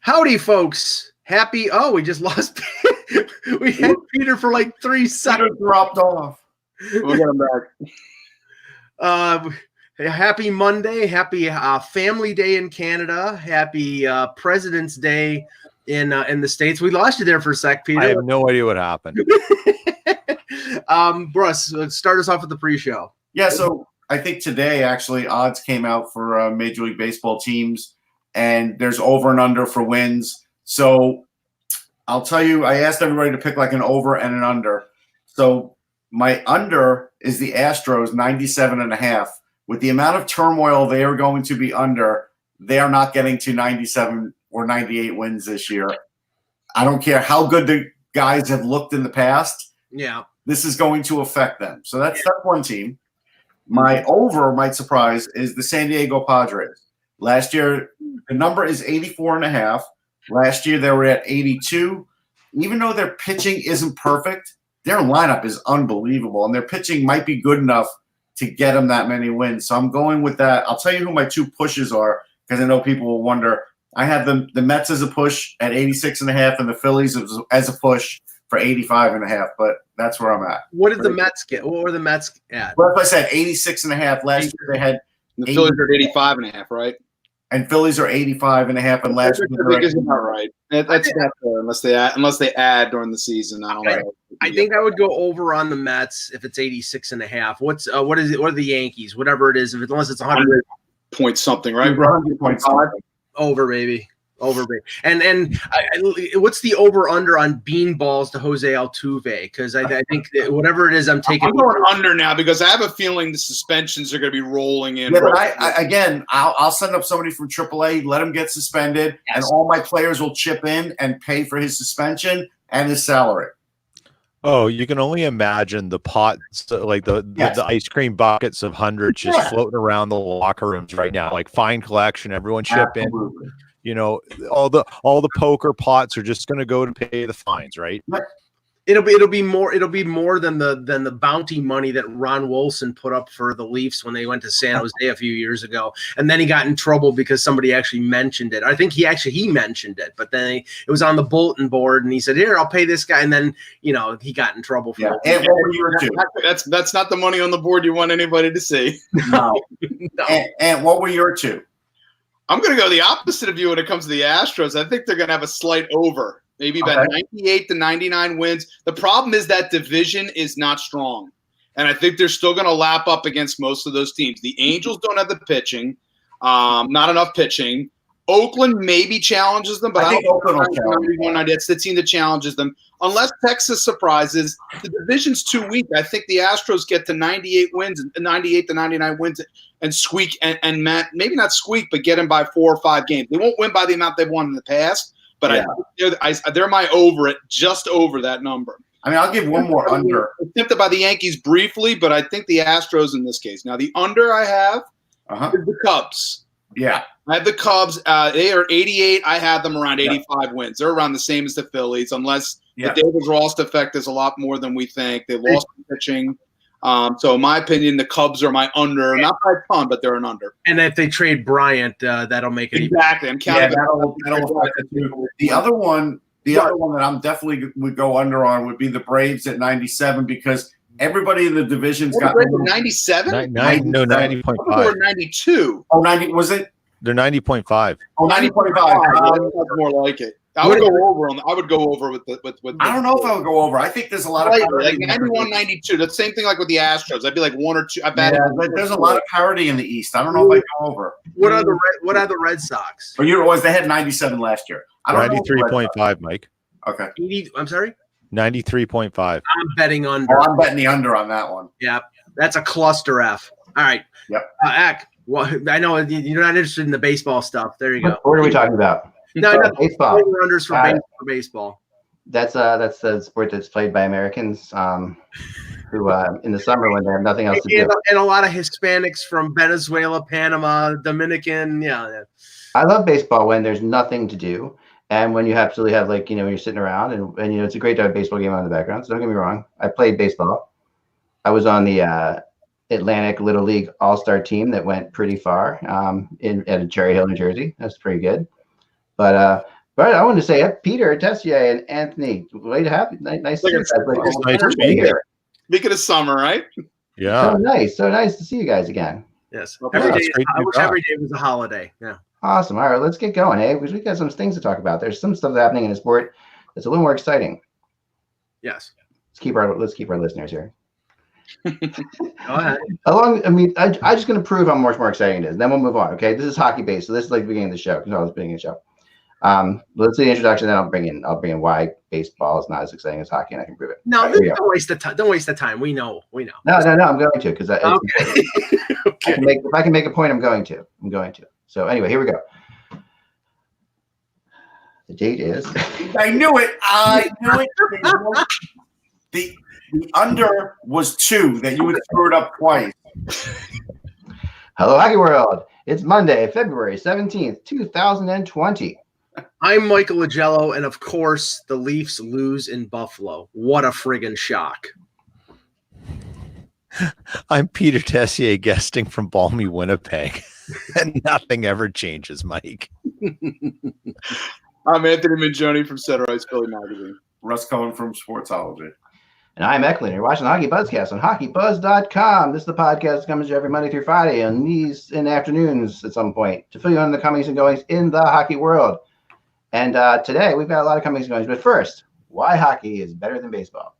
Howdy, folks. Happy. Oh, we just lost. We had Peter for like 3 seconds. Dropped off. We'll get him back. Happy Monday. Happy Family Day in Canada. Happy President's Day in the States. We lost you there for a sec, Peter. I have no idea what happened. Bruce, let's start us off with the pre-show. Yeah, so I think today actually odds came out for Major League Baseball teams, and there's over and under for wins. So I'll tell you, I asked everybody to pick like an over and an under. So my under is the Astros 97.5. With the amount of turmoil they are going to be under, they are not getting to 97 or 98 wins this year. I don't care how good the guys have looked in the past. Yeah. This is going to affect them. So that's one team. My over, might surprise, is the San Diego Padres. Last year, the number is 84.5. Last year, they were at 82. Even though their pitching isn't perfect, their lineup is unbelievable, and their pitching might be good enough to get them that many wins. So I'm going with that. I'll tell you who my two pushes are, because I know people will wonder. I have the Mets as a push at 86.5 and the Phillies as a push for 85.5, but that's where I'm at. What did the Mets get? What were the Mets at? Well, if I said 86.5, last year they had the Phillies are at 85.5, right? And Phillies are 85.5, and last year is not right. That's not fair unless they add during the season. I don't know. I think I would go over on the Mets if it's 86.5. What is it? What are the Yankees? Whatever it is, unless it's 100 point something, right? 100.5 over, baby. Over, baby. And what's the over under on bean balls to Jose Altuve? Because I think that whatever it is, I'm taking. I'm going under now because I have a feeling the suspensions are going to be rolling in. Yeah, but I'll send up somebody from AAA, let him get suspended, and all my players will chip in and pay for his suspension and his salary. Oh, you can only imagine the pots, like the ice cream buckets of hundreds just floating around the locker rooms right now, like fine collection. Everyone chip in. You know, all the poker pots are just going to go to pay the fines, right? It'll be more than the bounty money that Ron Wolfson put up for the Leafs when they went to San Jose a few years ago, and then he got in trouble because somebody actually mentioned it. I think he mentioned it, but then it was on the bulletin board, and he said, "Here, I'll pay this guy," and then he got in trouble for it. And what were your two? That's not the money on the board you want anybody to see. No. And what were your two? I'm going to go the opposite of you when it comes to the Astros. I think they're going to have a slight over, maybe about 98 to 99 wins. The problem is that division is not strong, and I think they're still going to lap up against most of those teams. The Angels don't have the pitching, not enough pitching. Oakland maybe challenges them, but I think Oakland will challenge them. It's the team that challenges them. Unless Texas surprises, the division's too weak. I think the Astros get to 98 to 99 wins and squeak and maybe not squeak, but get them by 4 or 5 games. They won't win by the amount they've won in the past, but they're my over it, just over that number. I mean, I'll give one more under. Tempted by the Yankees briefly, but I think the Astros in this case. Now, the under I have is the Cubs. Yeah. I have the Cubs. They are 88. I have them around 85 wins. They're around the same as the Phillies, unless the David Ross effect is a lot more than we think. They lost pitching. So in my opinion, the Cubs are my under. Not by a ton, but they're an under. And if they trade Bryant, that'll make it exactly. I'm counting. That'll affect it too. The other one that I'm definitely would go under on would be the Braves at 97, because everybody in the division's got 97? No, 90.5. 92. Oh, 90 was it? They're 90.5. Oh, 90.5. That's more like it. I would go over with I don't know if I would go over. I think there's a lot of like 91, 92. That's the same thing like with the Astros. I'd be like 1 or 2. I bet there's a lot of parity in the East. I don't know if I go over. What are the Red Sox? Or they had 97 last year. 93.5, Mike. Okay. 80, I'm sorry? 93.5. I'm betting under. Oh, I'm betting the under on that one. Yeah. That's a cluster F. All right. Yep. Ack, well, I know you're not interested in the baseball stuff. There you go. What are we talking about? No, baseball. Unders for baseball. That's the sport that's played by Americans who in the summer when they have nothing else to do. And a lot of Hispanics from Venezuela, Panama, Dominican. Yeah. I love baseball when there's nothing to do. And when you absolutely have, when you're sitting around and it's a great to have a baseball game on in the background. So don't get me wrong. I played baseball. I was on the Atlantic Little League All-Star team that went pretty far at Cherry Hill, New Jersey. That's pretty good. But But I want to say Peter, Tessier, and Anthony. Way to have you. Nice to see you guys. Nice to be here. Speaking of summer, right? Yeah. So nice to see you guys again. Yes. Well, Every that's day, great to I be wish back. every day was a holiday. Yeah. Awesome. All right, let's get going, hey, because we got some things to talk about. There's some stuff happening in the sport that's a little more exciting. Yes. Let's keep our listeners here. Go ahead. I'm just going to prove how much more exciting it is. Then we'll move on. Okay, this is hockey based, so this is like the beginning of the show. Because I was beginning of the show. Let's do the introduction. Then I'll bring in why baseball is not as exciting as hockey, and I can prove it. No, Right, don't waste the time. Don't waste the time. We know. No. I'm going to because Okay. I can if I can make a point, I'm going to. So anyway, here we go. The date is. I knew it. The under was 2 that you would screw it up twice. Hello, Hockey World. It's Monday, February 17th, 2020. I'm Michael Agello, and of course, the Leafs lose in Buffalo. What a friggin' shock. I'm Peter Tessier, guesting from balmy Winnipeg. And nothing ever changes, Mike. I'm Anthony Mingioni from Center Ice Philly Magazine. Russ Cohen from Sportsology. And I'm Eklund. You're watching the HockeyBuzzcast on HockeyBuzz.com. This is the podcast that comes every Monday through Friday in the afternoons at some point to fill you in the comings and goings in the hockey world. And today we've got a lot of comings and goings. But first, why hockey is better than baseball.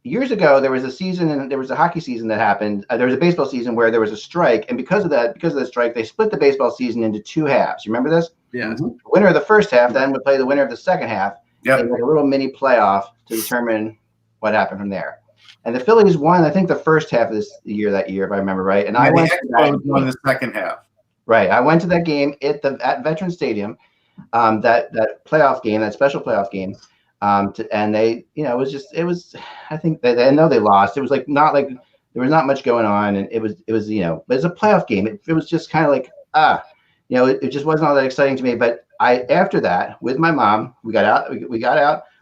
Years ago, there was a season and there was a hockey season that happened. There was a baseball season where there was a strike. And because of the strike, they split the baseball season into 2 halves. You remember this? Yeah. The winner of the first half then would play the winner of the second half. Yep. Like a little mini playoff to determine what happened from there. And the Phillies won, I think, the first half of that year, if I remember right. And I went to won the second half. Right. I went to that game at Veterans Stadium, that playoff game, that special playoff game. And they, it was, I think I know they lost. It was not like there was not much going on. And it was but it's a playoff game. It was just kind of like, it just wasn't all that exciting to me. But after that, with my mom, we got out,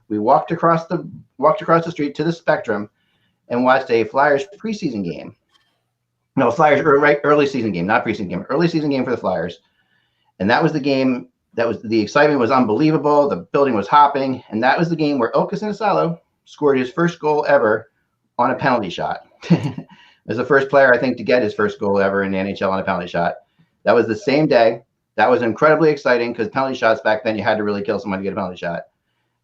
we walked across the street to the Spectrum and watched a Flyers preseason game. No, Flyers early season game, not preseason game, early season game for the Flyers. And that was the game the excitement was unbelievable. The building was hopping. And that was the game where Ilka Sinisalo scored his first goal ever on a penalty shot. As the first player, I think, to get his first goal ever in the NHL on a penalty shot. That was the same day. That was incredibly exciting because penalty shots back then, you had to really kill someone to get a penalty shot.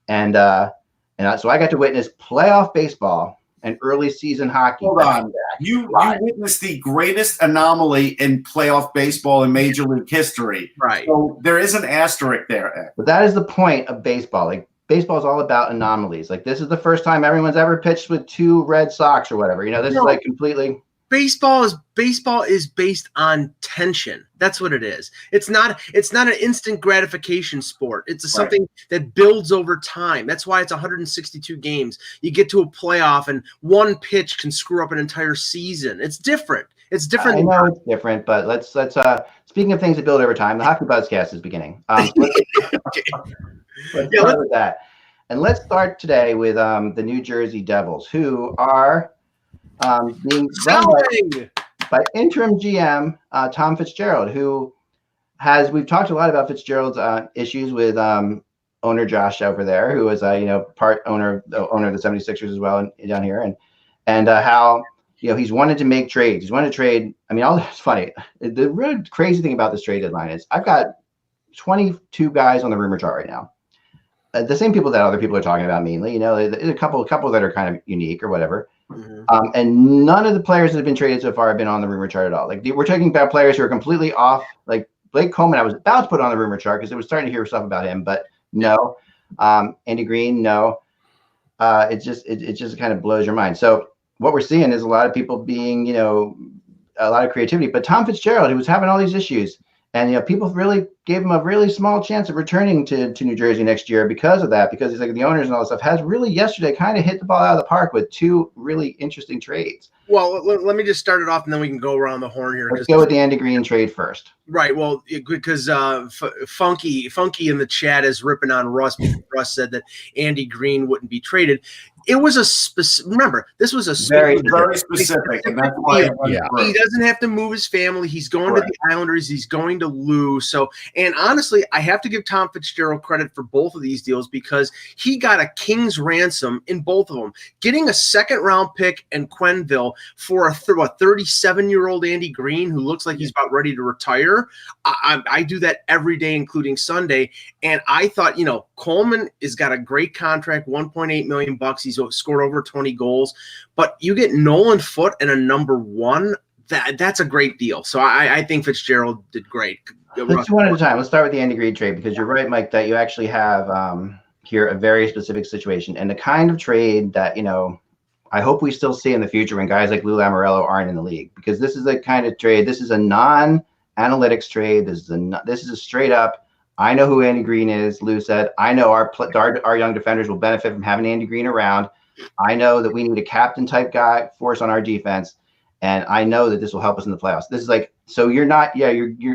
And so I got to witness playoff baseball and early season hockey. Hold on. You witnessed the greatest anomaly in playoff baseball in Major League history. Right. So there is an asterisk there. But that is the point of baseball. Like, baseball is all about anomalies. Like, this is the first time everyone's ever pitched with 2 Red Sox or whatever. This is like completely. Baseball is based on tension. That's what it is. It's not an instant gratification sport. It's something that builds over time. That's why it's 162 games. You get to a playoff and one pitch can screw up an entire season. It's different. It's different. I know it's different, but let's speaking of things that build over time, the HockeyBuzzcast is beginning. Let's start with that. And let's start today with the New Jersey Devils, who are being run by interim GM Tom Fitzgerald, who we've talked a lot about Fitzgerald's issues with owner Josh over there, who is part owner of the 76ers as well down here, and how he's wanted to make trades. He's wanted to trade. I mean, all that's funny. The real crazy thing about this trade deadline is I've got 22 guys on the rumor chart right now. The same people that other people are talking about mainly. There's a couple that are kind of unique or whatever. Mm-hmm. And none of the players that have been traded so far have been on the rumor chart at all. Like, we're talking about players who are completely off. Like Blake Coleman, I was about to put on the rumor chart because I was starting to hear stuff about him, but no. Andy Green, no. It just kind of blows your mind. So what we're seeing is a lot of people being, a lot of creativity. But Tom Fitzgerald, who was having all these issues, and people really gave him a really small chance of returning to New Jersey next year because of that, because he's like the owners and all this stuff, has really yesterday kind of hit the ball out of the park with 2 really interesting trades. Well, let me just start it off, and then we can go around the horn here. Let's go with the Andy Green trade first. Right. Well, because Funky in the chat is ripping on Russ because Russ said that Andy Green wouldn't be traded. It was a remember, this was a very specific. And that's why he doesn't have to move his family. He's going to the Islanders. He's going to lose. So, and honestly, I have to give Tom Fitzgerald credit for both of these deals because he got a king's ransom in both of them. Getting a second-round pick in Quenneville for a 37-year-old Andy Green who looks like he's about ready to retire. I do that every day, including Sunday. And I thought, Coleman has got a great contract, $1.8 million. He's scored over 20 goals. But you get Nolan Foote and a number one, that's a great deal. So I think Fitzgerald did great. Let's do one at a time. Let's start with the Andy Green trade because you're right, Mike, that you actually have here a very specific situation. And the kind of trade that, I hope we still see in the future when guys like Lou Lamoriello aren't in the league because this is the kind of trade, this is a non-analytics trade. This is a straight up, I know who Andy Green is, Lou said. I know our young defenders will benefit from having Andy Green around. I know that we need a captain type guy for us on our defense. And I know that this will help us in the playoffs. This is like, so you're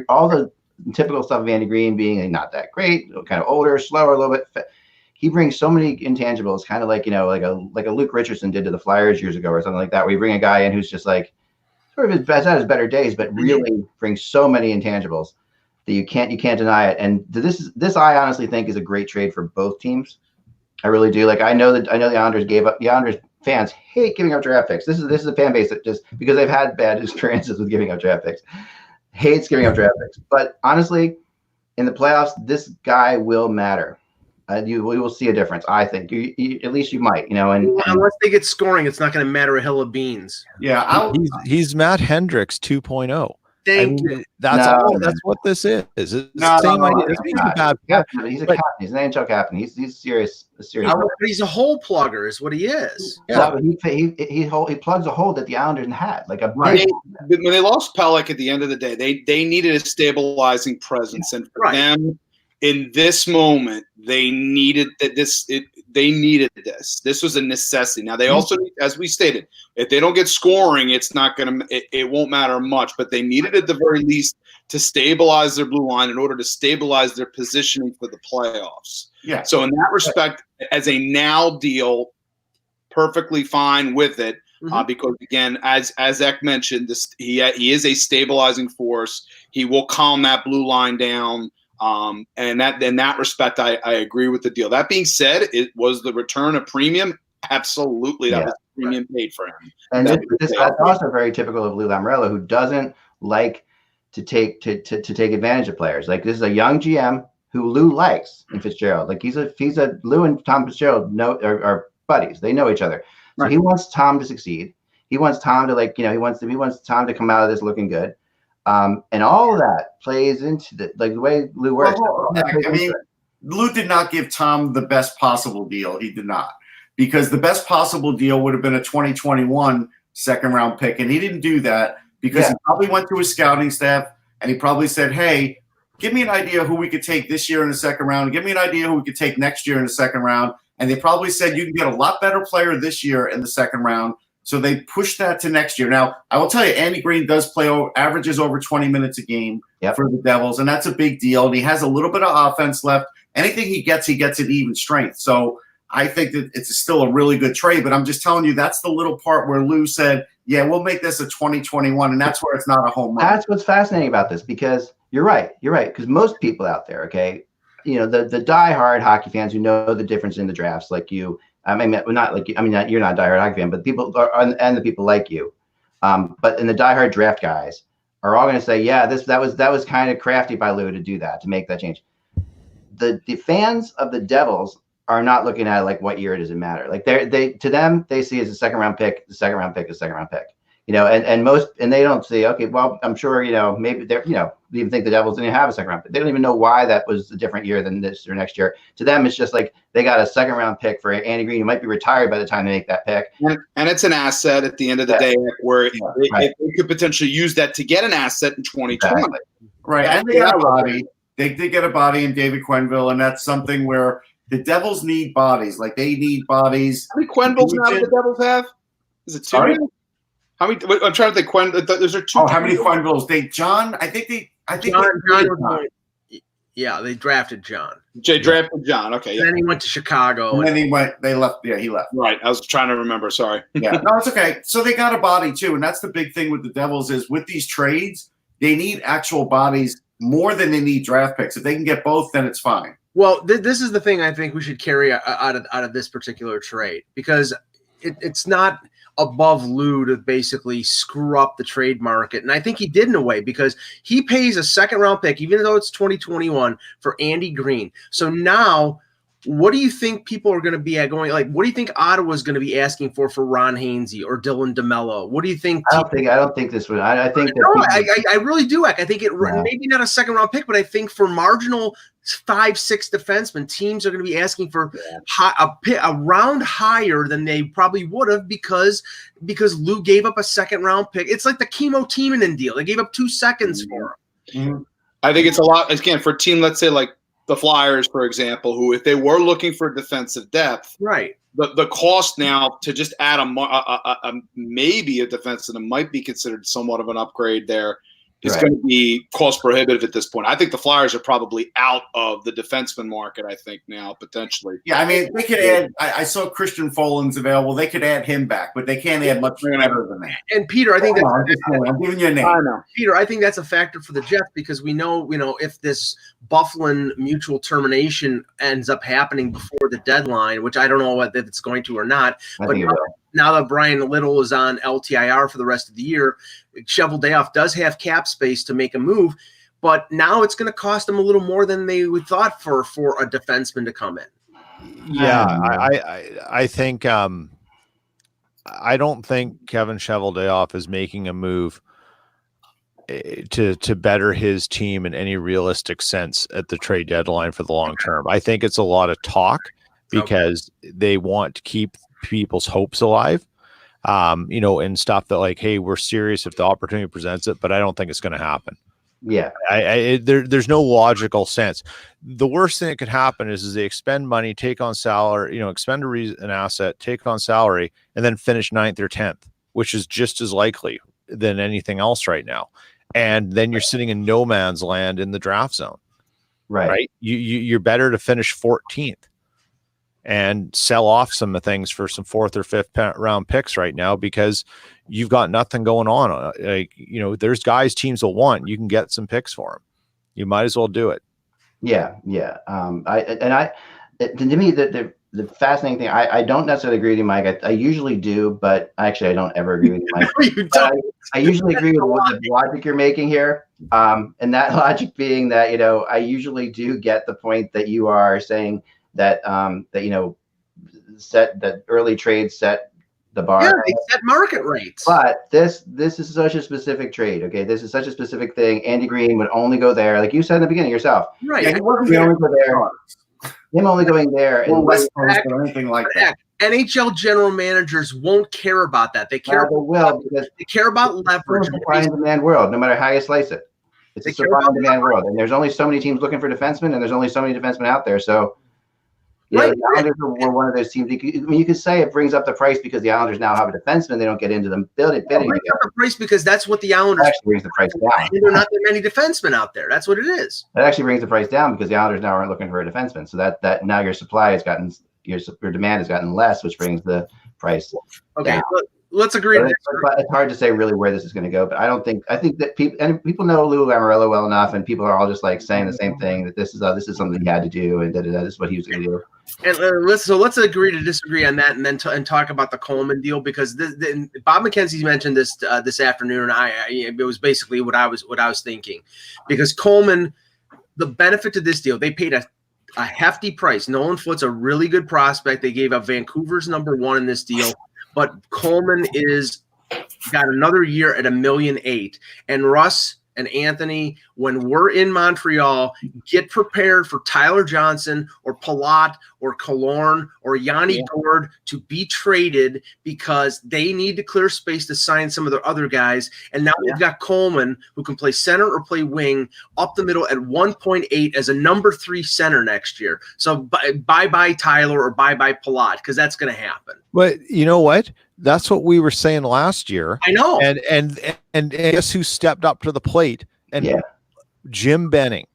all the typical stuff of Andy Green being not that great, kind of older, slower, a little bit. He brings so many intangibles, kind of like, like a Luke Richardson did to the Flyers years ago or something like that, where you bring a guy in who's just like, sort of at his better days, but really brings so many intangibles that you can't deny it. And this I honestly think is a great trade for both teams. I really do. Like I know the Islanders gave up. The Islanders fans hate giving up draft picks. This is a fan base that just because they've had bad experiences with giving up draft picks, hates giving up draft picks. But honestly, in the playoffs, this guy will matter. We will see a difference. I think at least you might, and unless they get scoring, it's not going to matter a hill of beans. Yeah, he's Matt Hendricks 2.0. Thank you. That's what this is. It's the same idea. He's a captain. He's an NHL captain. He's serious. But he's a hole plugger, is what he is. Yeah, but he plugs a hole that the Islanders had. Like a when they lost Pelech at the end of the day, they needed a stabilizing presence, and for them in this moment, they needed this. They needed this. This was a necessity. Now they also, as we stated, if they don't get scoring, it's not going to. It won't matter much. But they needed at the very least to stabilize their blue line in order to stabilize their positioning for the playoffs. Yeah. So in that respect, as a now deal, perfectly fine with it. Because again, as Ek mentioned, he is a stabilizing force. He will calm that blue line down. And that in that respect, I agree with the deal. That being said, it was the return of premium. Absolutely, that was premium paid for him. And that's also very typical of Lou Lamoriello, who doesn't like to take advantage of players. Like this is a young GM who Lou likes in Fitzgerald. Like he's a Lou and Tom Fitzgerald are buddies. They know each other. So he wants Tom to succeed. He wants Tom to he wants Tom to come out of this looking good. And all of that plays into the way Lou works. I mean, Lou did not give Tom the best possible deal. He did not, because the best possible deal would have been a 2021 second-round pick, and he didn't do that because he probably went to his scouting staff and he probably said, "Hey, give me an idea who we could take this year in the second round. Give me an idea who we could take next year in the second round." And they probably said, "You can get a lot better player this year in the second round." So they pushed that to next year. Now, I will tell you, Andy Green does averages over 20 minutes a game for the Devils, and that's a big deal. And he has a little bit of offense left. Anything he gets at even strength. So I think that it's still a really good trade. But I'm just telling you, that's the little part where Lou said, "Yeah, we'll make this a 2021," and that's where it's not a home run. That's what's fascinating about this, because you're right. Because most people out there, the diehard hockey fans who know the difference in the drafts, like you. I mean, not like you. I mean, you're not a diehard hockey fan, but people are, and the people like you. But in the diehard draft guys are all going to say, "Yeah, that was kind of crafty by Lou to do that, to make that change." The fans of the Devils are not looking at it like what year it doesn't matter. Like to them, they see it as a second round pick, the second round pick, the second round pick. And they don't see, okay, well, I'm sure, maybe they're, even think the Devils didn't have a second round pick. They don't even know why that was a different year than this or next year. To them, it's just like they got a second round pick for Andy Green, who might be retired by the time they make that pick. And it's an asset at the end of the day, where they could potentially use that to get an asset in 2020. Exactly. Right. And they got a body. They did get a body in David Quenneville, and that's something where the Devils need bodies. Like they need bodies. How many Quenvilles now do the Devils have? Is it two? Sorry? How many? I'm trying to think. Those are two. Oh, how many Quenneville's? I think John. Yeah, they drafted John. Jay drafted John. Okay. And then he went to Chicago. And then he went. They left. Yeah, he left. Right. I was trying to remember. Sorry. Yeah. No, it's okay. So they got a body too, and that's the big thing with the Devils is with these trades, they need actual bodies more than they need draft picks. If they can get both, then it's fine. Well, this is the thing I think we should carry out of this particular trade, because it's not above Lou to basically screw up the trade market. And I think he did in a way, because he pays a second-round pick, even though it's 2021, for Andy Green. So now, what do you think people are going to be going? Like, what do you think Ottawa's going to be asking for Ron Hainsey or Dylan DeMello? What do you think? I don't think this would. I think that. No, I really do. I think maybe not a second-round pick, but I think for marginal 5-6 defensemen, teams are going to be asking for a round higher than they probably would have, because Lou gave up a second-round pick. It's like the Chemo Timonen deal. They gave up 2 seconds for him. Mm-hmm. I think it's a lot, again, for a team, let's say like the Flyers, for example, who, if they were looking for defensive depth, right, the cost now to just add maybe a defenseman that might be considered somewhat of an upgrade there is going to be cost prohibitive at this point. I think the Flyers are probably out of the defenseman market, I think, now, potentially. Yeah, I mean, they could add – I saw Christian Follin's available. They could add him back, but they can't add much better than that. And, Peter, I think I'm giving you a name. I know. Peter, I think that's a factor for the Jets, because we know, if this Byfuglien mutual termination ends up happening before the deadline, which I don't know whether it's going to or not, but now that Brian Little is on LTIR for the rest of the year, Cheveldayoff does have cap space to make a move, but now it's going to cost them a little more than they would thought for a defenseman to come in. Yeah, I think I don't think Kevin Cheveldayoff is making a move to better his team in any realistic sense at the trade deadline for the long term. I think it's a lot of talk because they want to keep people's hopes alive, and stuff that like, hey, we're serious if the opportunity presents it, but I don't think it's going to happen. Yeah, there's no logical sense. The worst thing that could happen is they expend money, take on salary, expend an asset, take on salary, and then finish 9th or 10th, which is just as likely than anything else right now. And then you're sitting in no man's land in the draft zone, right? You're better to finish 14th. And sell off some of things for some 4th or 5th round picks right now, because you've got nothing going on. There's guys teams will want. You can get some picks for them. You might as well do it. Yeah. To me, the fascinating thing, I don't necessarily agree with you, Mike. I usually do, but actually I don't ever agree with you, Mike. I usually agree with the logic you're making here. And that logic being that, I usually do get the point that you are saying, that set that early trades set the bar. Yeah, they set market rates. But this is such a specific trade. Okay, this is such a specific thing. Andy Green would only go there, like you said in the beginning yourself. Right. Yeah, he wasn't only go there. Him only going there and West Coast or anything like that. NHL general managers won't care about that. They care. They care about leverage. It's a supply and demand world, no matter how you slice it. It's a supply and demand world, and there's only so many teams looking for defensemen, and there's only so many defensemen out there. So. Yeah, the Islanders were one of those teams. You could say it brings up the price because the Islanders now have a defenseman. They don't get into them bidding. It brings up the price because that's what the Islanders actually brings the price down. There are not that many defensemen out there. That's what it is. That actually brings the price down because the Islanders now aren't looking for a defenseman. So that now your supply has gotten your demand has gotten less, which brings the price down. Let's agree. It's hard to say really where this is going to go, but I think that people know Lou Lamoriello well enough, and people are all just like saying the same thing, that this is something he had to do, and this is what he was going to do. And let's agree to disagree on that, and then talk about the Coleman deal, because Bob McKenzie mentioned this this afternoon, and it was basically what I was thinking, because Coleman, the benefit to this deal, they paid a hefty price. Nolan Foote's a really good prospect. They gave up Vancouver's number 1 in this deal. But Coleman got another year at $1.8 million, and Russ and Anthony, when we're in Montreal, get prepared for Tyler Johnson or Palat or Killorn or Yanni Gourde to be traded because they need to clear space to sign some of their other guys. And now we've got Coleman, who can play center or play wing up the middle at 1.8 as a number 3 center next year. So bye-bye Tyler or bye-bye Palat, because that's going to happen. But you know what? That's what we were saying last year. I know. And guess who stepped up to the plate? And Jim Benning.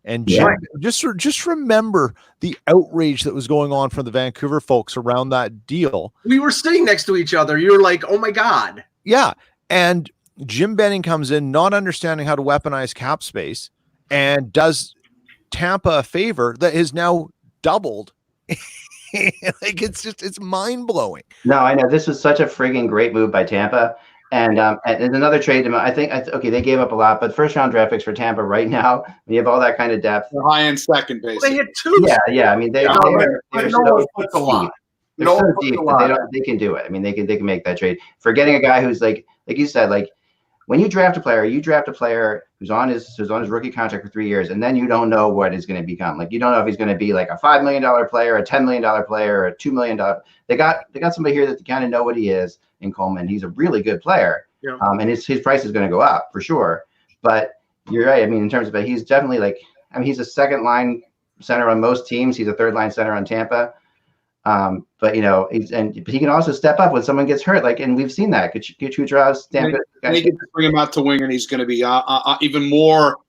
And Jim, just remember the outrage that was going on from the Vancouver folks around that deal. We were sitting next to each other. You were like, oh my God. Yeah. And Jim Benning comes in not understanding how to weaponize cap space and does Tampa a favor that is now doubled. Like it's mind blowing. No, I know this was such a friggin' great move by Tampa, and another trade. I think they gave up a lot, but first round draft picks for Tampa right now. When you have all that kind of depth, they're high end second base. Well, they hit 2. Yeah. I mean, they're so deep. They can do it. I mean, they can make that trade for getting a guy who's like you said, like. When you draft a player who's on his rookie contract for 3 years, and then you don't know what he's going to become. Like you don't know if he's going to be like a $5 million player, a $10 million player, or a $2 million. They got somebody here that they kind of know what he is in Coleman. He's a really good player, and his price is going to go up for sure. But you're right. I mean, in terms of he's definitely he's a second line center on most teams. He's a third line center on Tampa. But he can also step up when someone gets hurt. And we've seen that. Kucherov's Tampa. They can bring him out to wing, and he's going to be even more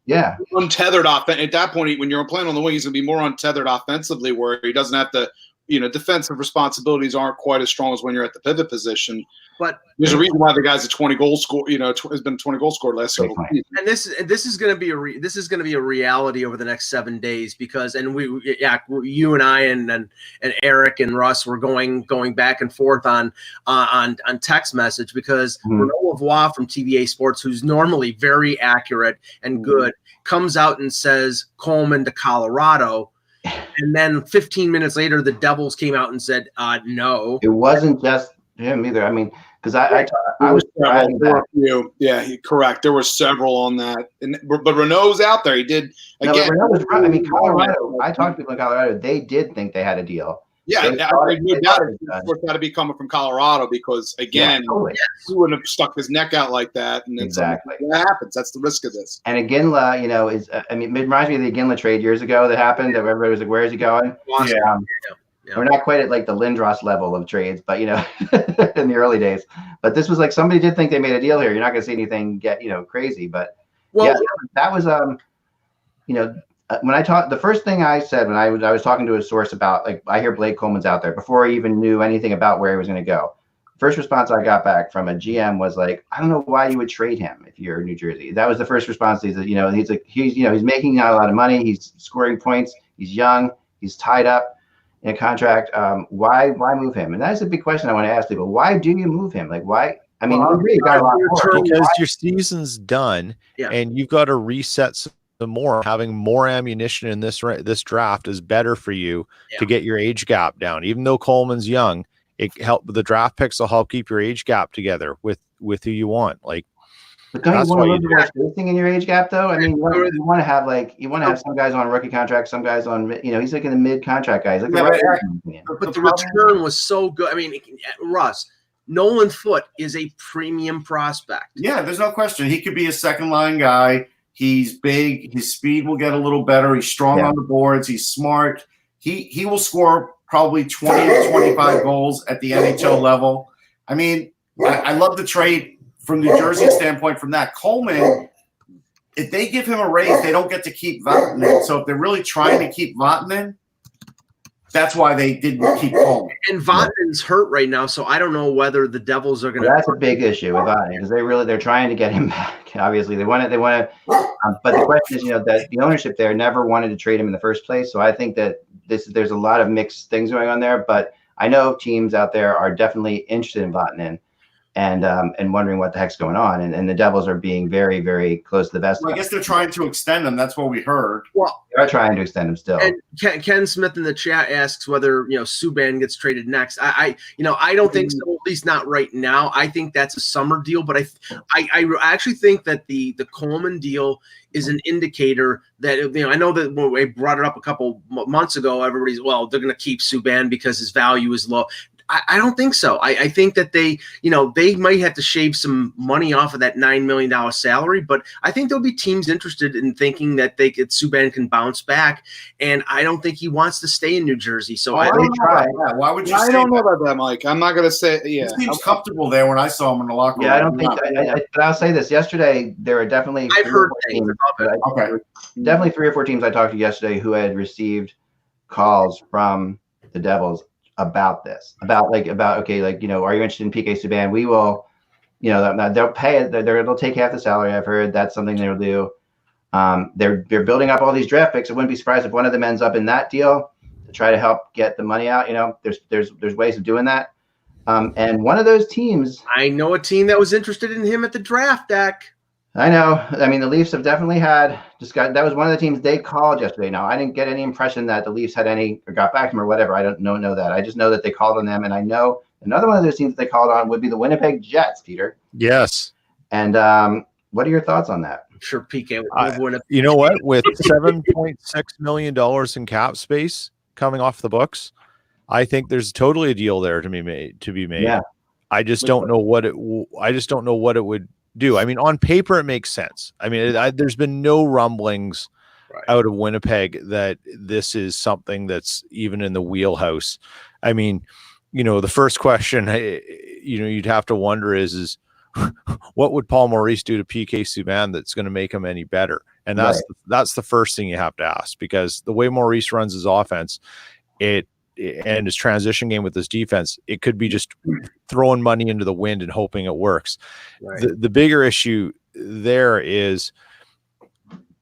untethered at that point. When you're playing on the wing, he's going to be more untethered offensively, where he doesn't have to. Defensive responsibilities aren't quite as strong as when you're at the pivot position. But there's a reason why the guy's a 20 goal score. Has been 20 goal scorer last several seasons. And this is going to be a reality over the next 7 days because you and I and Eric and Russ were going back and forth on text message because Renaud Lavoie from TVA Sports, who's normally very accurate and good, comes out and says Coleman to Colorado. And then 15 minutes later, the Devils came out and said, no. It wasn't just him either. I mean, because I was driving back. Correct. There were several on that. But Renault's out there. He did. Again, Renaud was right. I mean, Colorado, I talked to people in Colorado. They did think they had a deal. Yeah, no doubt. Of course, got to be coming from Colorado because, again, he wouldn't have stuck his neck out like that. And exactly. That happens. That's the risk of this. And Iginla, it reminds me of the Iginla trade years ago that happened that everybody was like, where is he going? Yeah. We're not quite at the Lindros level of trades, but, in the early days. But this was somebody did think they made a deal here. You're not going to see anything get, crazy. But, that was, when I talked, the first thing I said when I was talking to a source about I hear Blake Coleman's out there before I even knew anything about where he was going to go. First response I got back from a GM was I don't know why you would trade him if you're in New Jersey. That was the first response. He's he's making not a lot of money. He's scoring points. He's young. He's tied up in a contract. Why move him? And that's a big question I want to ask people. Why do you move him? Why? I mean, you got a lot more. Because your season's done, and you've got to reset some more. Having more ammunition in this draft is better for you to get your age gap down. Even though Coleman's young, the draft picks will help keep your age gap together with who you want. But don't you want a little bit more spacing in your age gap, though? I mean, you want to have some guys on rookie contract, some guys on he's in the mid contract guys. But the return was so good. I mean, Russ. Nolan Foote is a premium prospect. Yeah, there's no question. He could be a second line guy. He's big. His speed will get a little better. He's strong on the boards. He's smart. He will score probably 20 to 25 goals at the NHL level. I mean, I love the trade from New Jersey standpoint from that. Coleman, if they give him a raise, they don't get to keep Vatanen. So if they're really trying to keep Vatanen, that's why they didn't keep Coleman. And Vatanen's hurt right now, so I don't know whether the Devils are going to. That's a big issue with Vatanen because they're trying to get him back. Obviously, they want to. But the question is, that the ownership there never wanted to trade him in the first place. So I think that there's a lot of mixed things going on there. But I know teams out there are definitely interested in Vatanen. and wondering what the heck's going on. And the Devils are being very, very close to the vest. Well, I guess they're trying to extend him. That's what we heard. Well, they are trying to extend him still. And Ken Smith in the chat asks whether Subban gets traded next. I don't think so. At least not right now. I think that's a summer deal, but I actually think that the Coleman deal is an indicator that I know that when we brought it up a couple months ago, everybody's they're going to keep Subban because his value is low. I don't think so. I think that they might have to shave some money off of that $9 million salary, but I think there'll be teams interested in thinking that Subban can bounce back, and I don't think he wants to stay in New Jersey. So why would you? I don't know about that, Mike. I'm not going to say. Yeah, he seems comfortable there when I saw him in the locker room. Yeah, I don't think. But I'll say this: yesterday, there were definitely. I've heard things about it. Okay, definitely 3 or 4 teams I talked to yesterday who had received calls from the Devils about this, are you interested in PK Subban? We will, they'll pay it. They'll take half the salary. I've heard that's something they'll do. They're building up all these draft picks. I wouldn't be surprised if one of them ends up in that deal to try to help get the money out. There's ways of doing that. And one of those teams, I know a team that was interested in him at the draft, Dak. I know. I mean, the Leafs have definitely that was one of the teams they called yesterday. Now, I didn't get any impression that the Leafs had or got back to them or whatever. I don't know that. I just know that they called on them. And I know another one of those teams they called on would be the Winnipeg Jets, Peter. Yes. And what are your thoughts on that? I'm sure PK would. You know what? With $7.6 million in cap space coming off the books, I think there's totally a deal there to be made. Yeah. I just don't know what it would do. I mean, on paper, it makes sense. I mean, there's been no rumblings out of Winnipeg that this is something that's even in the wheelhouse. I mean, the first question, you'd have to wonder is what would Paul Maurice do to PK Subban that's going to make him any better? And that's the first thing you have to ask, because the way Maurice runs his offense, and his transition game with his defense, it could be just throwing money into the wind and hoping it works. Right. The bigger issue there is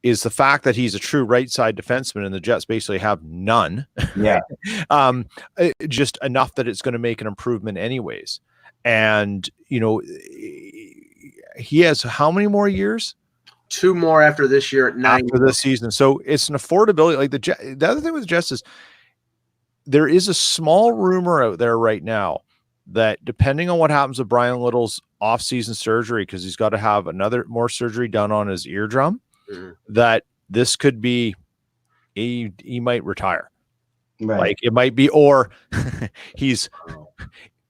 the fact that he's a true right side defenseman and the Jets basically have none. Yeah. Just enough that it's going to make an improvement anyways. And, he has how many more years? 2 more after this year at 9 after this season. So it's an affordability. Like the other thing with the Jets is, there is a small rumor out there right now that depending on what happens with Brian Little's off-season surgery, because he's got to have more surgery done on his eardrum, that this could be he might retire. Right. Like it might be, or he's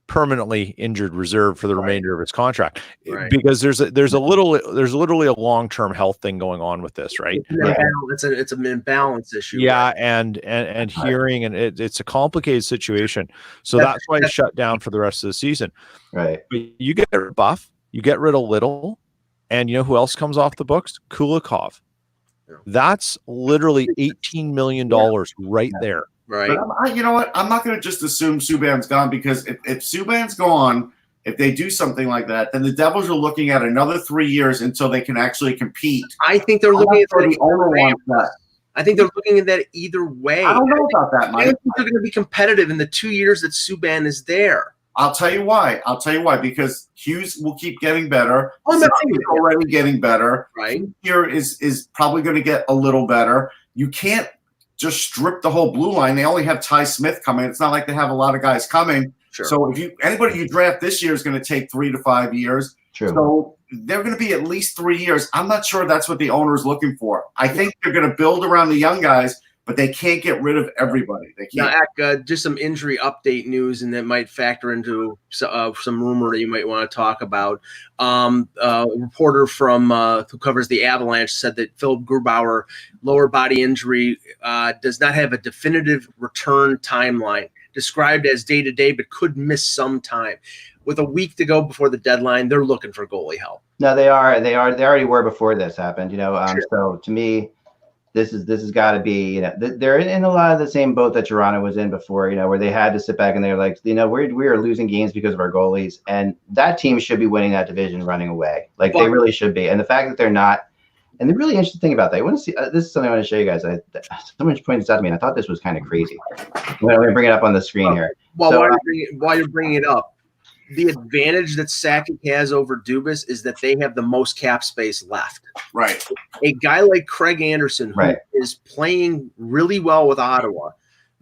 permanently injured reserve for the remainder of his contract, because there's literally a long-term health thing going on with this, right? It's an imbalance issue. Yeah, and hearing, and it's a complicated situation. So that's why it's shut down for the rest of the season. Right. But you get rid of Buff, you get rid of Little, and you know who else comes off the books? Kulikov. That's literally $18 million right there. Right. But you know what? I'm not going to just assume Subban's gone, because if Subban's gone, if they do something like that, then the Devils are looking at another 3 years until they can actually compete. I think they're looking at the owner wants that. I think they're looking at that either way. I don't know about that, Mike. I think they're going to be competitive in the 2 years that Subban is there. I'll tell you why. Because Hughes will keep getting better. He's already getting better. Right. Here is probably going to get a little better. You can't just strip the whole blue line. They only have Ty Smith coming. It's not like they have a lot of guys coming. Sure. So anybody you draft this year is going to take 3 to 5 years. True. So they're going to be at least 3 years. I'm not sure that's what the owner is looking for. I think they're going to build around the young guys, but they can't get rid of everybody. They can't. Now, just some injury update news, and that might factor into some rumor that you might want to talk about. A reporter from who covers the Avalanche said that Philip Grubauer, lower body injury, does not have a definitive return timeline, described as day-to-day, but could miss some time. With a week to go before the deadline, they're looking for goalie help. No, they are. They already were before this happened. Sure. So to me, this has got to be, they're in a lot of the same boat that Toronto was in before, where they had to sit back and they're like, we are losing games because of our goalies, and that team should be winning that division running away. Like they really should be. And the fact that they're not, and the really interesting thing about that, I want to see, this is something I want to show you guys. Someone pointed this out to me, and I thought this was kind of crazy. I'm going to bring it up on the screen here. Well, while you're bringing it up, the advantage that Sakic has over Dubas is that they have the most cap space left. Right. A guy like Craig Anderson, who is playing really well with Ottawa,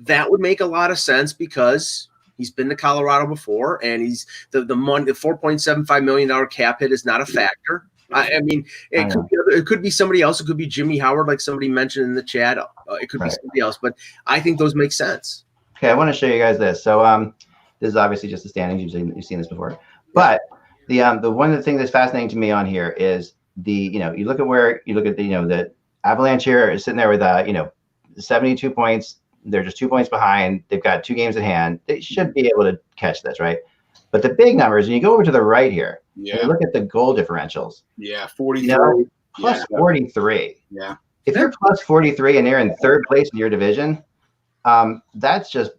that would make a lot of sense because he's been to Colorado before, and he's the $4.75 million cap hit is not a factor. I mean, it could be somebody else. It could be Jimmy Howard, like somebody mentioned in the chat. It could be somebody else, but I think those make sense. Okay, I want to show you guys this. So this is obviously just the standings. You've seen this before, but the one of the things that's fascinating to me on here is you look at the Avalanche here is sitting there with 72 points. They're just 2 points behind. They've got 2 games at hand. They should be able to catch this, right? But the big numbers, and you go over to the right here, and you look at the goal differentials. Yeah, 43. Plus 43. Yeah. If you're plus 43 and you're in third place in your division, that's just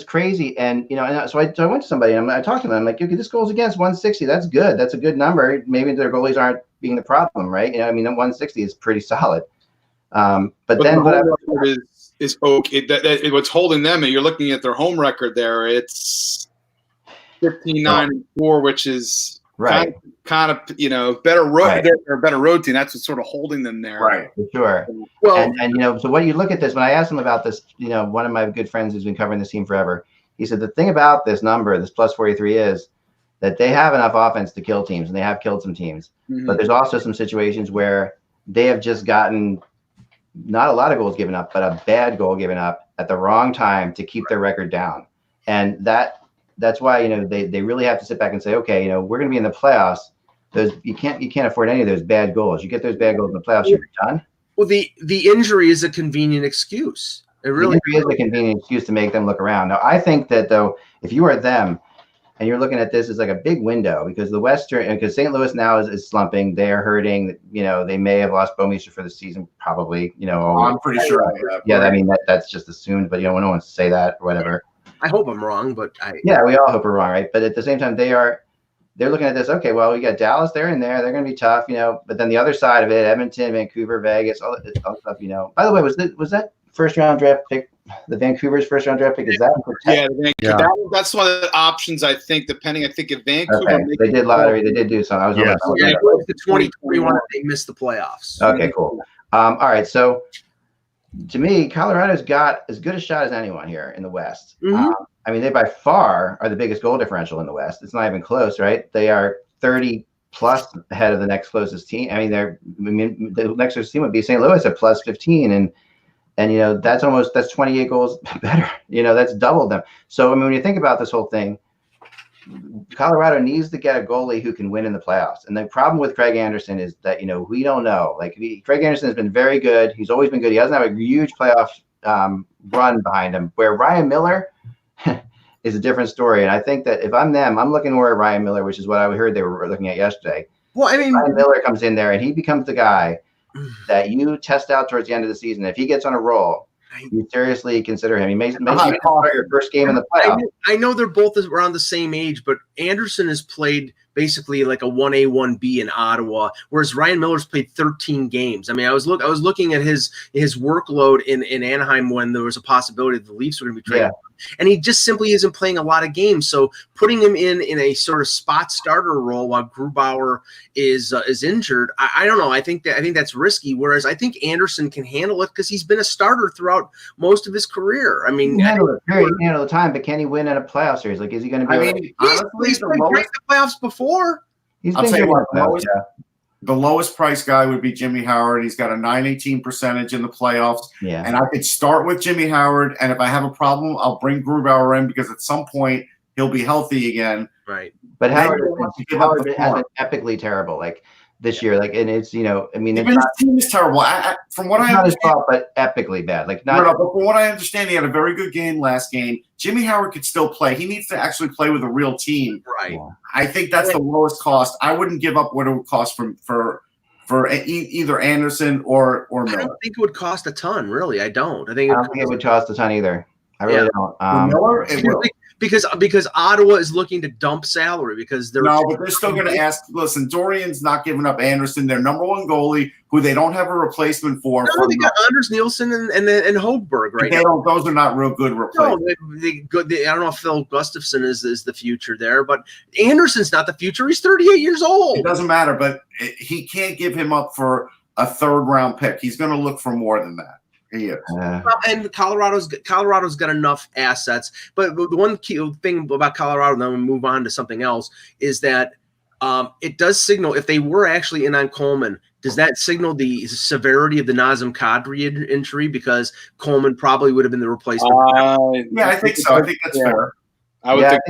crazy. And so I went to somebody and I talked to them. I'm like, okay, this goal's against 160. That's good. That's a good number. Maybe their goalies aren't being the problem, right? 160 is pretty solid. But then the is okay. What's holding them, and you're looking at their home record there, it's 15-9-4, which is kind of better road or better road team. That's what's sort of holding them there. Right. For sure. Well, and so when you look at this, when I asked him about this, one of my good friends who's been covering this team forever, he said the thing about this number, this plus 43, is that they have enough offense to kill teams, and they have killed some teams. Mm-hmm. But there's also some situations where they have just gotten not a lot of goals given up, but a bad goal given up at the wrong time to keep their record down. And that's why, they really have to sit back and say, okay, we're going to be in the playoffs. You can't afford any of those bad goals. You get those bad goals in the playoffs, you're done. Well, the injury is a convenient excuse. It really is a convenient excuse to make them look around. Now, I think that though, if you are them and you're looking at this as like a big window, because because St. Louis now is slumping, they are hurting. They may have lost Bouwmeester for the season, probably. I'm pretty sure. I mean that's just assumed, but no one wants to say that or whatever. I hope I'm wrong, but we all hope we're wrong, right? But at the same time, they're looking at this. Okay, well, we got Dallas there and there. They're going to be tough, But then the other side of it, Edmonton, Vancouver, Vegas, all that stuff. By the way, was that first round draft pick? The Vancouver's first round draft pick, is that? That's one of the options. I think, depending. I think if Vancouver, they did lottery, they did do something. I was the 2021, they missed the playoffs. Okay, cool. All right, so to me, Colorado's got as good a shot as anyone here in the West. Mm-hmm. They by far are the biggest goal differential in the West. It's not even close, right? They are 30 plus ahead of the next closest team. The next closest team would be St. Louis at plus 15, and that's 28 goals better. That's doubled them. So when you think about this whole thing, Colorado needs to get a goalie who can win in the playoffs. And the problem with Craig Anderson is that we don't know. Craig Anderson has been very good. He's always been good. He doesn't have a huge playoff run behind him. Where Ryan Miller is a different story. And I think that if I'm them, I'm looking more at Ryan Miller, which is what I heard they were looking at yesterday. Well, Ryan Miller comes in there and he becomes the guy that you test out towards the end of the season. If he gets on a roll, you seriously consider him. He may start your first game in the playoffs. I know they're both around the same age, but Anderson has played basically like a 1A, 1B in Ottawa, whereas Ryan Miller's played 13 games. I was looking at his workload in Anaheim when there was a possibility that the Leafs were going to be trading. And he just simply isn't playing a lot of games. So putting him in a sort of spot starter role while Grubauer is injured, I don't know. I think that's risky. Whereas I think Anderson can handle it because he's been a starter throughout most of his career. He can handle it the time, but can he win in a playoff series? Like, is he going to be? He's played great in the playoffs before. I'll tell you what, the lowest price guy would be Jimmy Howard. He's got a .918 percentage in the playoffs. Yeah. And I could start with Jimmy Howard, and if I have a problem, I'll bring Grubauer in because at some point he'll be healthy again. Right. But Howard has been epically terrible. Like this year, and it's even his team is terrible. From what I understand, not his fault, but epically bad. But from what I understand, he had a very good game last game. Jimmy Howard could still play. He needs to actually play with a real team. Right. Yeah. I think that's the lowest cost. I wouldn't give up what it would cost for either Anderson or Miller. I don't think it would cost a ton. Really, I don't. I don't think it would cost a ton either. I really don't. Miller, it will. because Ottawa is looking to dump salary because they're but they're still going to ask. Listen, Dorian's not giving up Anderson, their number one goalie, who they don't have a replacement for. No, they got Anders Nielsen and Hogberg right now. Those are not real good replacements. No, I don't know if Phil Gustafsson is the future there, but Anderson's not the future. He's 38 years old. It doesn't matter, but he can't give him up for a third-round pick. He's going to look for more than that. He is. And Colorado's got enough assets. But the one key thing about Colorado, then we'll move on to something else, is that it does signal, if they were actually in on Coleman, does that signal the severity of the Nazem Kadri injury? Because Coleman probably would have been the replacement. Yeah, I think so. I think that's fair. I would think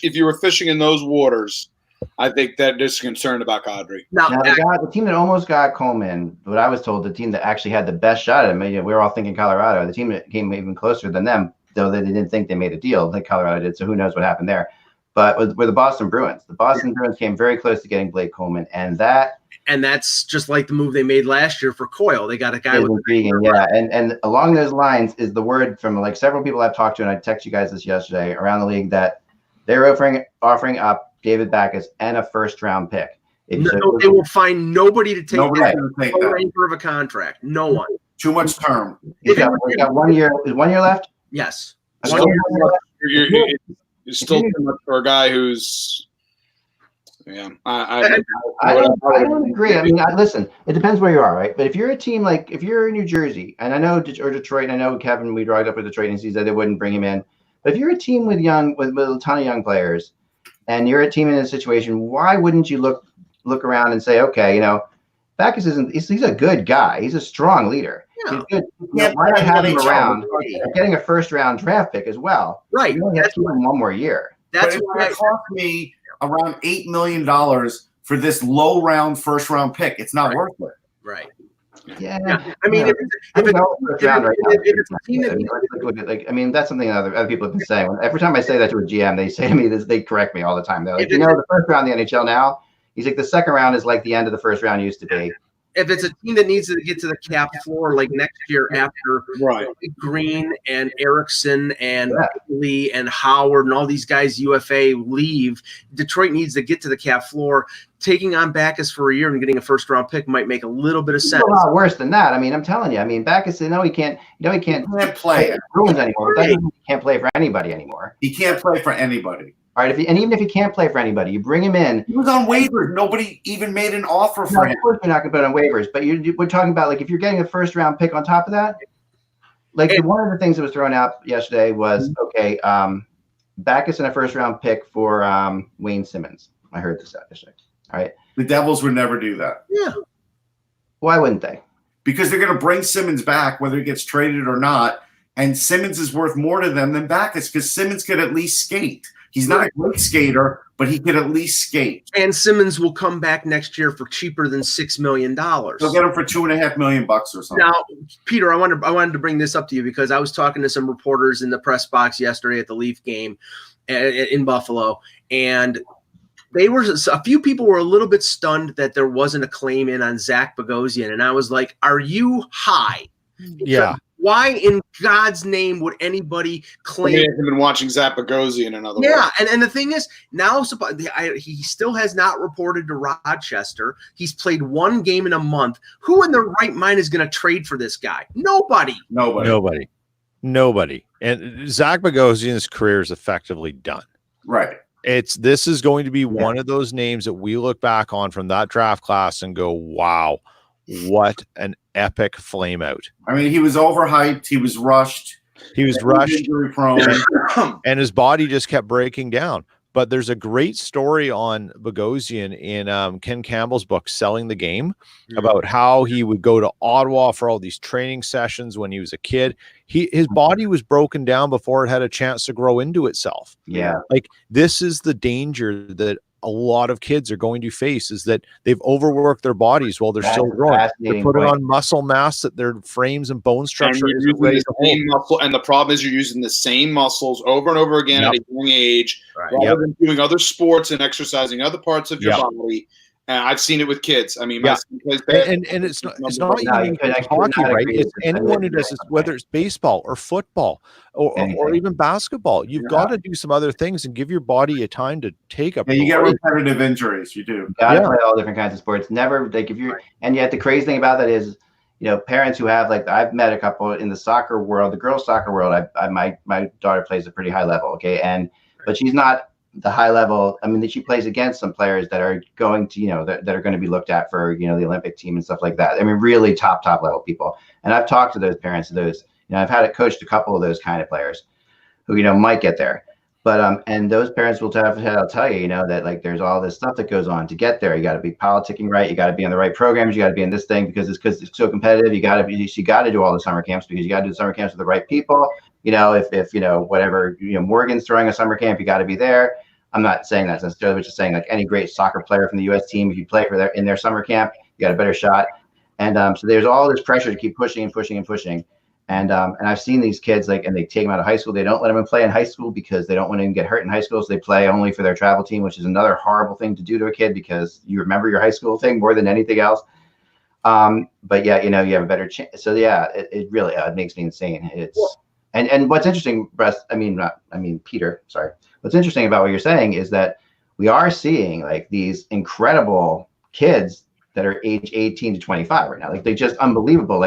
if you were fishing in those waters, I think that there's concern about Kadri. Now the team that almost got Coleman, what I was told, the team that actually had the best shot at him, we were all thinking Colorado. The team that came even closer than them, though they didn't think they made a deal, like Colorado did, so who knows what happened there. But were the Boston Bruins. The Boston Bruins came very close to getting Blake Coleman, and that's just like the move they made last year for Coyle. They got a guy with intriguing, and along those lines is the word from like several people I've talked to, and I texted you guys this yesterday around the league, that they're offering up David Backes and a first-round pick. They will find nobody to take that ranker of a contract. No one. Too much term. He's got 1 year. Is 1 year left? Yes. You're still too much for a guy who's. Yeah, I don't agree. I mean, listen, it depends where you are, right? But if you're a team if you're in New Jersey, and I know or Detroit, and I know Kevin, we brought up with Detroit, and he said they wouldn't bring him in. But if you're a team with a ton of young players, and you're a team in a situation, why wouldn't you look around and say, okay, Backes he's a good guy. He's a strong leader. Yeah. He's good. Why not have him around? Getting a first-round draft pick as well. Right. You only have to give him 1 more year. That's why it cost me around $8 million for this low-round first-round pick. It's not worth it. Right. Yeah. I mean, that's something other people have been saying. Every time I say that to a GM, they say to me this. They correct me all the time. They're like, the first round of the NHL now. He's like, the second round is like the end of the first round used to be. If it's a team that needs to get to the cap floor, like next year after Green and Erickson and Lee and Howard and all these guys UFA leave, Detroit needs to get to the cap floor. Taking on Backes for a year and getting a first-round pick might make a little bit of sense. A lot worse than that. I mean, I'm telling you. I mean, Backes, he can't play Bruins anymore. But that doesn't mean he can't play for anybody anymore. He can't play for anybody. All right, even if he can't play for anybody, you bring him in. He was on waivers. Nobody even made an offer for him. Of course, you're not going to put on waivers, but we're talking about like if you're getting a first-round pick on top of that. Like one of the things that was thrown out yesterday was Backes and a first-round pick for Wayne Simmons. I heard this yesterday. All right, the Devils would never do that. Yeah, why wouldn't they? Because they're going to bring Simmons back, whether he gets traded or not. And Simmons is worth more to them than Backes because Simmons could at least skate. He's not a great skater, but he could at least skate. And Simmons will come back next year for cheaper than $6 million. They'll get him for $2.5 million or something. Now, Peter, I wanted to bring this up to you because I was talking to some reporters in the press box yesterday at the Leaf game in Buffalo, and a few people were a little bit stunned that there wasn't a claim in on Zach Bogosian, and I was like, "Are you high?" Yeah. Why in God's name would anybody claim? I've been watching Zach Bogosian, in other words. Yeah, and the thing is, now he still has not reported to Rochester. He's played one game in a month. Who in their right mind is going to trade for this guy? Nobody. And Zach Bogosian's career is effectively done. Right. This is going to be one of those names that we look back on from that draft class and go, wow, what an epic flame out. I mean, he was overhyped. He was rushed. Injury prone. And his body just kept breaking down. But there's a great story on Bogosian in Ken Campbell's book, Selling the Game, about how he would go to Ottawa for all these training sessions when he was a kid. His body was broken down before it had a chance to grow into itself. Yeah. Like, this is the danger that a lot of kids are going to face, is that they've overworked their bodies while they're still growing. They're putting on muscle mass that their frames and bone structure isn't ready to hold. And the problem is you're using the same muscles over and over again at a young age, rather than doing other sports and exercising other parts of your body. I've seen it with kids. I mean, Yeah. my son plays bad. And it's not unique to hockey, right? It's anyone who does this, whether it's baseball or football or even basketball. You've got to do some other things and give your body a time to take a you get repetitive injuries. You do. You gotta play all different kinds of sports. Never like if you're, and yet the crazy thing about that is, parents who have I've met a couple in the soccer world, the girls' soccer world. My daughter plays a pretty high level, okay, but she's not the high level. I mean, she plays against some players that are going to, that are going to be looked at for, the Olympic team and stuff like that. I mean, really top level people. And I've talked to those parents, I've had coached a couple of those kind of players who, might get there. But and those parents will tell you, that there's all this stuff that goes on to get there. You got to be politicking right. You got to be on the right programs. You got to be in this thing because it's so competitive. You got to do all the summer camps because you got to do the summer camps with the right people. If whatever, Morgan's throwing a summer camp, you got to be there. I'm not saying that necessarily, but just saying any great soccer player from the U.S. team, if you play in their summer camp, you got a better shot. And so there's all this pressure to keep pushing and pushing and pushing. And I've seen these kids and they take them out of high school. They don't let them play in high school because they don't want to get hurt in high school. So they play only for their travel team, which is another horrible thing to do to a kid because you remember your high school thing more than anything else. But yeah, you have a better chance. So yeah, it really makes me insane. And what's interesting, Peter, sorry. What's interesting about what you're saying is that we are seeing these incredible kids that are age 18 to 25 right now. They're just unbelievable.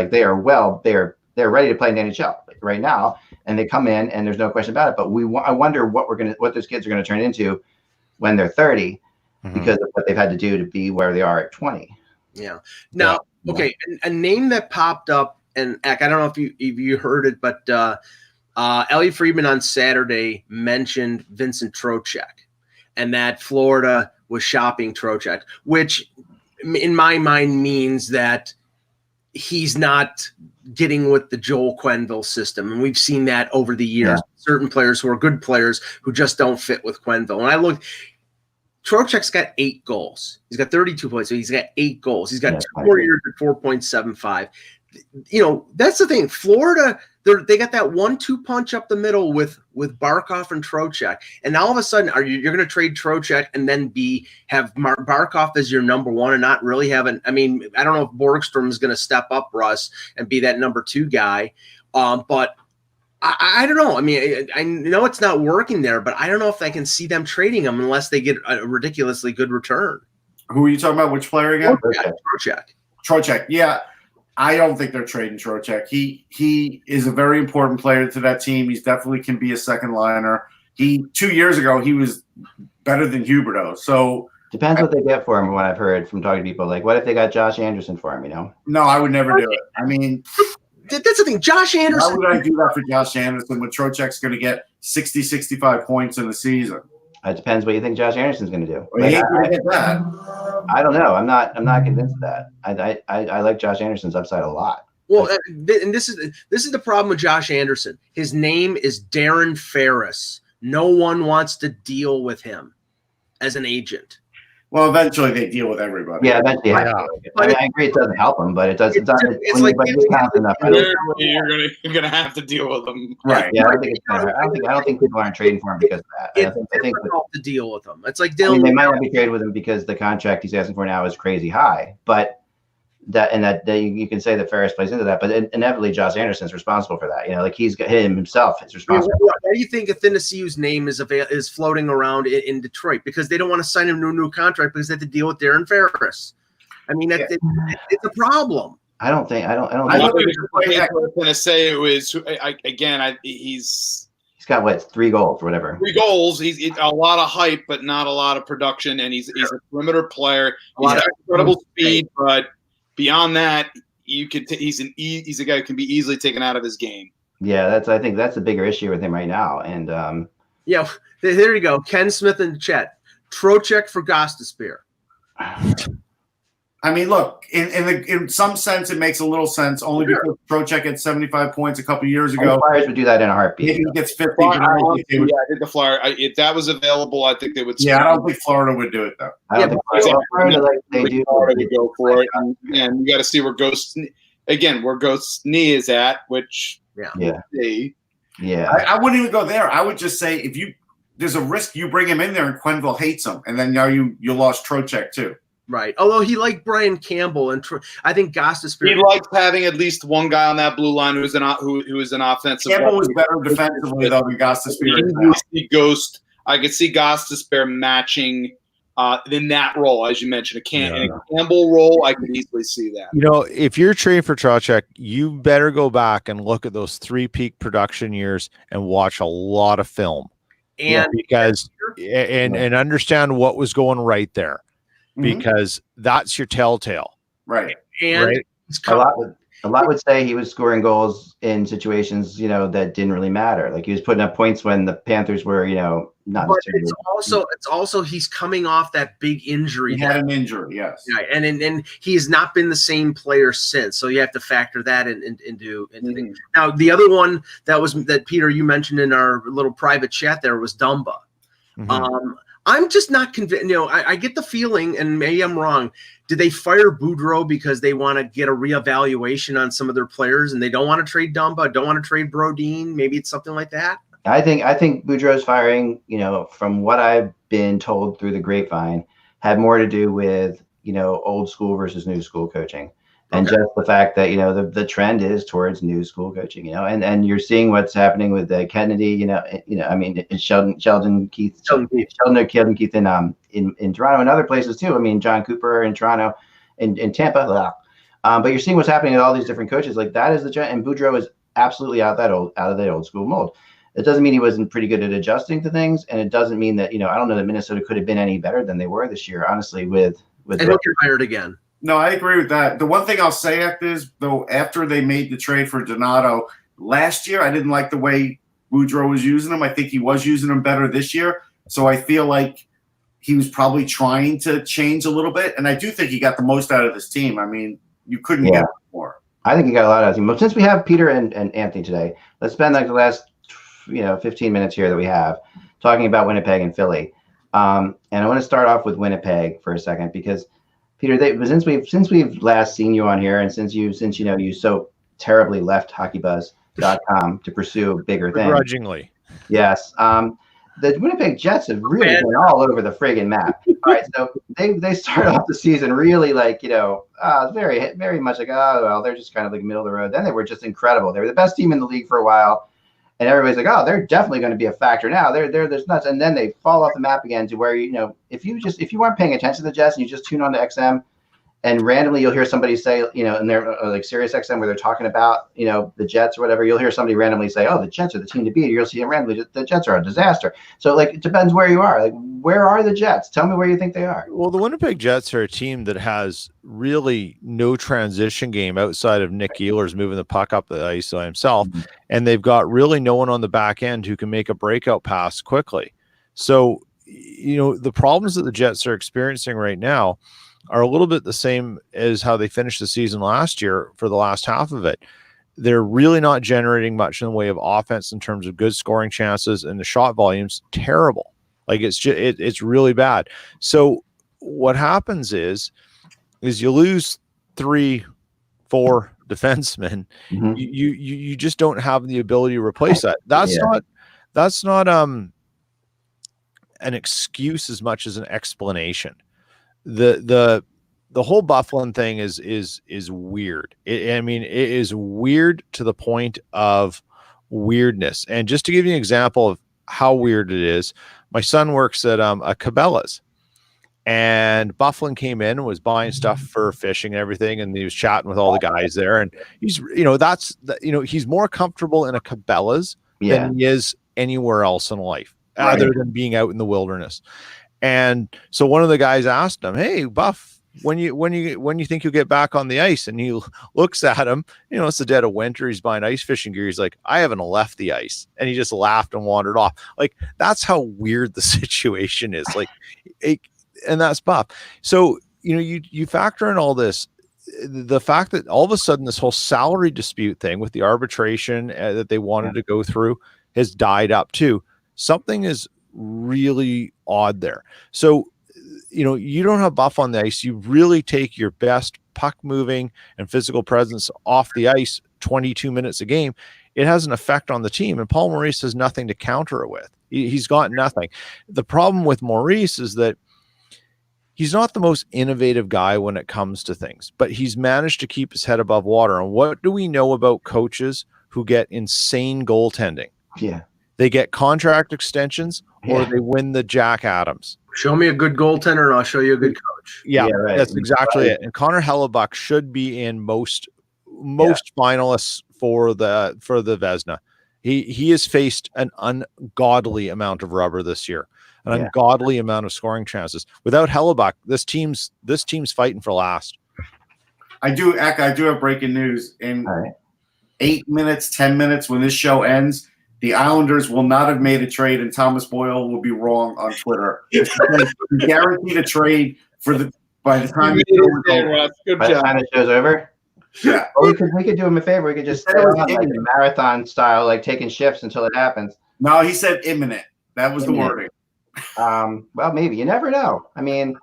They're ready to play in the NHL right now, and they come in, and there's no question about it. But I wonder what those kids are going to turn into when they're 30, because of what they've had to do to be where they are at 20. Yeah. Now, okay, a name that popped up, and I don't know if you heard it, but Elliot Friedman on Saturday mentioned Vincent Trocheck, and that Florida was shopping Trocheck, which in my mind means that he's not getting with the Joel Quenneville system. And we've seen that over the years. Yeah. Certain players who are good players who just don't fit with Quenneville. And I look, Trocheck's got 8 goals. He's got 32 points. So he's got 8 goals. He's got 2 more years at 4.75. That's the thing. Florida, they got that 1-2 punch up the middle with Barkov and Trocheck, and all of a sudden, you're going to trade Trocheck and then have Barkov as your number 1 and not really have I don't know if Borgstrom is going to step up, Russ, and be that number 2 guy, but I don't know. I know it's not working there, but I don't know if I can see them trading him unless they get a ridiculously good return. Who are you talking about? Which player again? Trocheck. Yeah. I don't think they're trading Trocheck. He is a very important player to that team. He's definitely can be a second liner. 2 years ago, he was better than Huberdeau. So depends what they get for him. What I've heard from talking to people, what if they got Josh Anderson for him? No, I would never do it. That's the thing. Josh Anderson. Why would I do that for Josh Anderson when Trocheck's going to get 60, 65 points in the season? It depends what you think Josh Anderson's going to do. Well, he ain't going to get that. I don't know. I'm not convinced of that. I like Josh Anderson's upside a lot. Well, and this is the problem with Josh Anderson. His name is Darren Ferris. No one wants to deal with him as an agent. Well, eventually they deal with everybody. Yeah, eventually. Yeah. I agree it doesn't help them, but it does. You're gonna have to deal with them, right? Yeah, I don't think people aren't trading for him because of that. I think to deal with them. It's like Dylan. They might not be traded with him because the contract he's asking for now is crazy high, but that you can say that Ferris plays into that, but inevitably Josh Anderson's responsible for that. He's got him himself is responsible. Why do you think Athanasiou's name is floating around in Detroit? Because they don't want to sign him to a new contract because they have to deal with Darren Ferris. It's a problem. I don't think. I was going to say it was he's got 3 goals or whatever. 3 goals. He's a lot of hype, but not a lot of production, and he's a perimeter player. He's got incredible speed, but beyond that, he's a guy who can be easily taken out of his game. Yeah, I think that's the bigger issue with him right now. And there you go. Ken Smith and Chet. Trocheck for Gostisbehere. Look, in some sense, it makes a little sense only because Trocheck had 75 points a couple years ago. The Flyers would do that in a heartbeat. Maybe he gets 50. I think the Flyers. If that was available, I think they would. Yeah, I don't think Florida would do it though. Florida would go for it, and you got to see where Ghost's knee is at, which I wouldn't even go there. I would just say there's a risk you bring him in there and Quenneville hates him, and then now you lost Trocheck too. Right. Although he liked Brian Campbell, and I think Gostisbehere. He likes having at least one guy on that blue line who is an offensive. Campbell was better defensively though than Gostisbehere. I could see Gostisbehere matching in that role, as you mentioned, in a Campbell role. I could easily see that. You know, if you're trading for Trocheck, you better go back and look at those 3 peak production years and watch a lot of film, and understand what was going right there. Because that's your telltale, right? And a lot would say he was scoring goals in situations, that didn't really matter. Like he was putting up points when the Panthers were, not. But it's also he's coming off that big injury. He had an injury, yes. Yeah, and he has not been the same player since. So you have to factor that into things. Now the other one that Peter you mentioned in our little private chat there was Dumba. I'm just not convinced. I get the feeling, and maybe I'm wrong. Did they fire Boudreau because they want to get a reevaluation on some of their players, and they don't want to trade Dumba, don't want to trade Brodin? Maybe it's something like that. I think Boudreau's firing, from what I've been told through the grapevine, had more to do with old school versus new school coaching. And just the fact that, the trend is towards new school coaching, and you're seeing what's happening with Kennedy, I mean, Sheldon Keith in Toronto and other places too. I mean, John Cooper in Toronto, in Tampa, but you're seeing what's happening with all these different coaches. Like that is the trend, and Boudreau is absolutely out of that old school mold. It doesn't mean he wasn't pretty good at adjusting to things, and it doesn't mean that, I don't know that Minnesota could have been any better than they were this year, honestly, and he'll get hired again. No, I agree with that. The one thing I'll say, is, though, after they made the trade for Donato last year, I didn't like the way Boudreau was using him. I think he was using him better this year. So I feel like he was probably trying to change a little bit. And I do think he got the most out of this team. I mean, you couldn't get more. I think he got a lot out of the team. But since we have Peter and Anthony today, let's spend the last 15 minutes here that we have talking about Winnipeg and Philly. And I want to start off with Winnipeg for a second because – Peter, since we've last seen you on here, and since you so terribly left HockeyBuzz.com to pursue bigger things, begrudgingly, yes, the Winnipeg Jets have really been all over the friggin' map. All right, so they started off the season really very very much like they're just kind of like middle of the road. Then they were just incredible. They were the best team in the league for a while. And everybody's like, they're definitely going to be a factor now. There's nuts, and then they fall off the map again to where if you weren't paying attention to the Jets and you just tune on to XM, and randomly you'll hear somebody say, in their like Sirius XM where they're talking about the Jets or whatever, you'll hear somebody randomly say, the Jets are the team to beat. You'll see them randomly, the Jets are a disaster. So it depends where you are. Like, where are the Jets? Tell me where you think they are. Well, the Winnipeg Jets are a team that has really no transition game outside of Nick Ehlers moving the puck up the ice by himself. And they've got really no one on the back end who can make a breakout pass quickly. So, the problems that the Jets are experiencing right now are a little bit the same as how they finished the season last year for the last half of it. They're really not generating much in the way of offense in terms of good scoring chances, and the shot volume's terrible. Like it's really bad. So what happens is you lose 3-4 defensemen. You just don't have the ability to replace that. That's not an excuse as much as an explanation. The whole Byfuglien thing is weird. It is weird to the point of weirdness. And just to give you an example of how weird it is, my son works at a Cabela's, and Byfuglien came in and was buying stuff for fishing and everything, and he was chatting with all the guys there. And he's he's more comfortable in a Cabela's than he is anywhere else in life, other than being out in the wilderness. And so one of the guys asked him, "Hey, Buff, when you think you'll get back on the ice?" And he looks at him, it's the dead of winter. He's buying ice fishing gear. He's like, "I haven't left the ice." And he just laughed and wandered off. Like, that's how weird the situation is. Like, and that's Buff. So, you factor in all this, the fact that all of a sudden this whole salary dispute thing with the arbitration that they wanted to go through has died up too. Something is really odd there. So, you don't have Buff on the ice. You really take your best puck moving and physical presence off the ice 22 minutes a game. It has an effect on the team, and Paul Maurice has nothing to counter it with. He's got nothing. The problem with Maurice is that he's not the most innovative guy when it comes to things, but he's managed to keep his head above water. And what do we know about coaches who get insane goaltending? Yeah. They get contract extensions or they win the Jack Adams. Show me a good goaltender and I'll show you a good coach. Yeah, right. That's exactly it. And Connor Hellebuck should be in most finalists for the Vezina. He has faced an ungodly amount of rubber this year, an ungodly amount of scoring chances. Without Hellebuck, this team's fighting for last. I do have breaking news. In 8 minutes, 10 minutes, when this show ends, the Islanders will not have made a trade, and Thomas Boyle will be wrong on Twitter. He guaranteed a trade by the time the show's over. Yeah. Or we could do him a favor. We could just stay on like marathon style, like taking shifts until it happens. No, he said imminent. That was the wording. Well, maybe. You never know. I mean,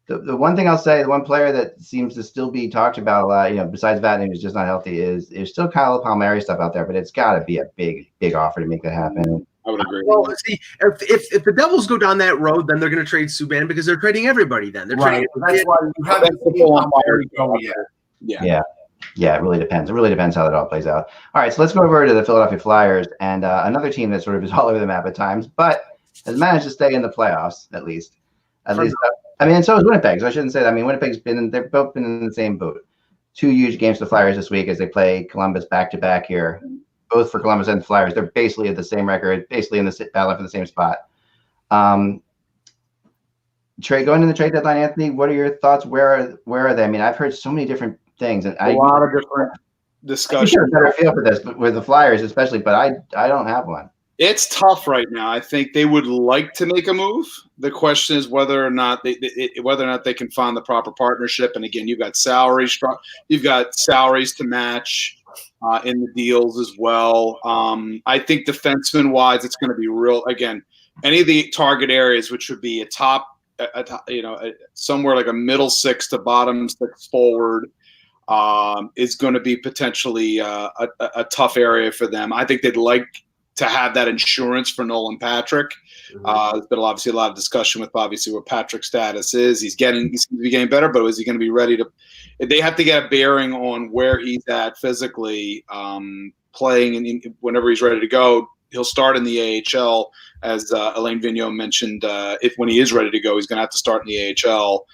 the one thing I'll say, the one player that seems to still be talked about a lot, besides Vatanen, who's just not healthy, is there's still Kyle Palmieri stuff out there, but it's got to be a big offer to make that happen. I would agree. Well, see, if the Devils go down that road, then they're going to trade Subban because they're trading everybody. Then they're trading. That's why you have to Yeah, it really depends. It really depends how that all plays out. All right, so let's go over to the Philadelphia Flyers and another team that sort of is all over the map at times, but has managed to stay in the playoffs at least. I mean, and so is Winnipeg. So I shouldn't say that. I mean, they've both been in the same boat. 2 huge games for the Flyers this week as they play Columbus back-to-back here. Both for Columbus and the Flyers. They're basically at the same record, basically in the battle for the same spot. Going to the trade deadline, Anthony, what are your thoughts? Where are they? I mean, I've heard so many different things. And a lot of different discussions. I have a better feel for this, with the Flyers especially, but I don't have one. It's tough right now. I think they would like to make a move. The question is whether or not they can find the proper partnership. And again, you've got salaries to match in the deals as well. I think defenseman wise, it's going to be real. Again, any of the target areas, which would be somewhere like a middle six to bottom six forward, is going to be potentially a tough area for them. I think they'd like to have that insurance for Nolan Patrick. There's been obviously a lot of discussion with obviously what Patrick's status is. He seems to be getting better, but is he going to be ready to? They have to get a bearing on where he's at physically, playing, and whenever he's ready to go, he'll start in the AHL. As Alain Vigneault mentioned, when he is ready to go, he's going to have to start in the AHL.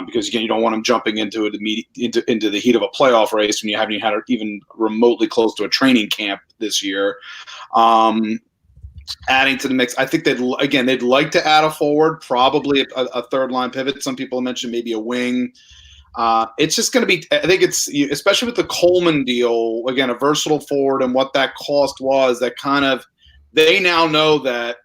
Because again, you don't want him jumping into the heat of a playoff race when you haven't had even remotely close to a training camp this year. Adding to the mix, I think they'd like to add a forward, probably a third line pivot. Some people mentioned maybe a wing. It's just going to be. I think it's especially with the Coleman deal again, a versatile forward and what that cost was. That kind of they now know that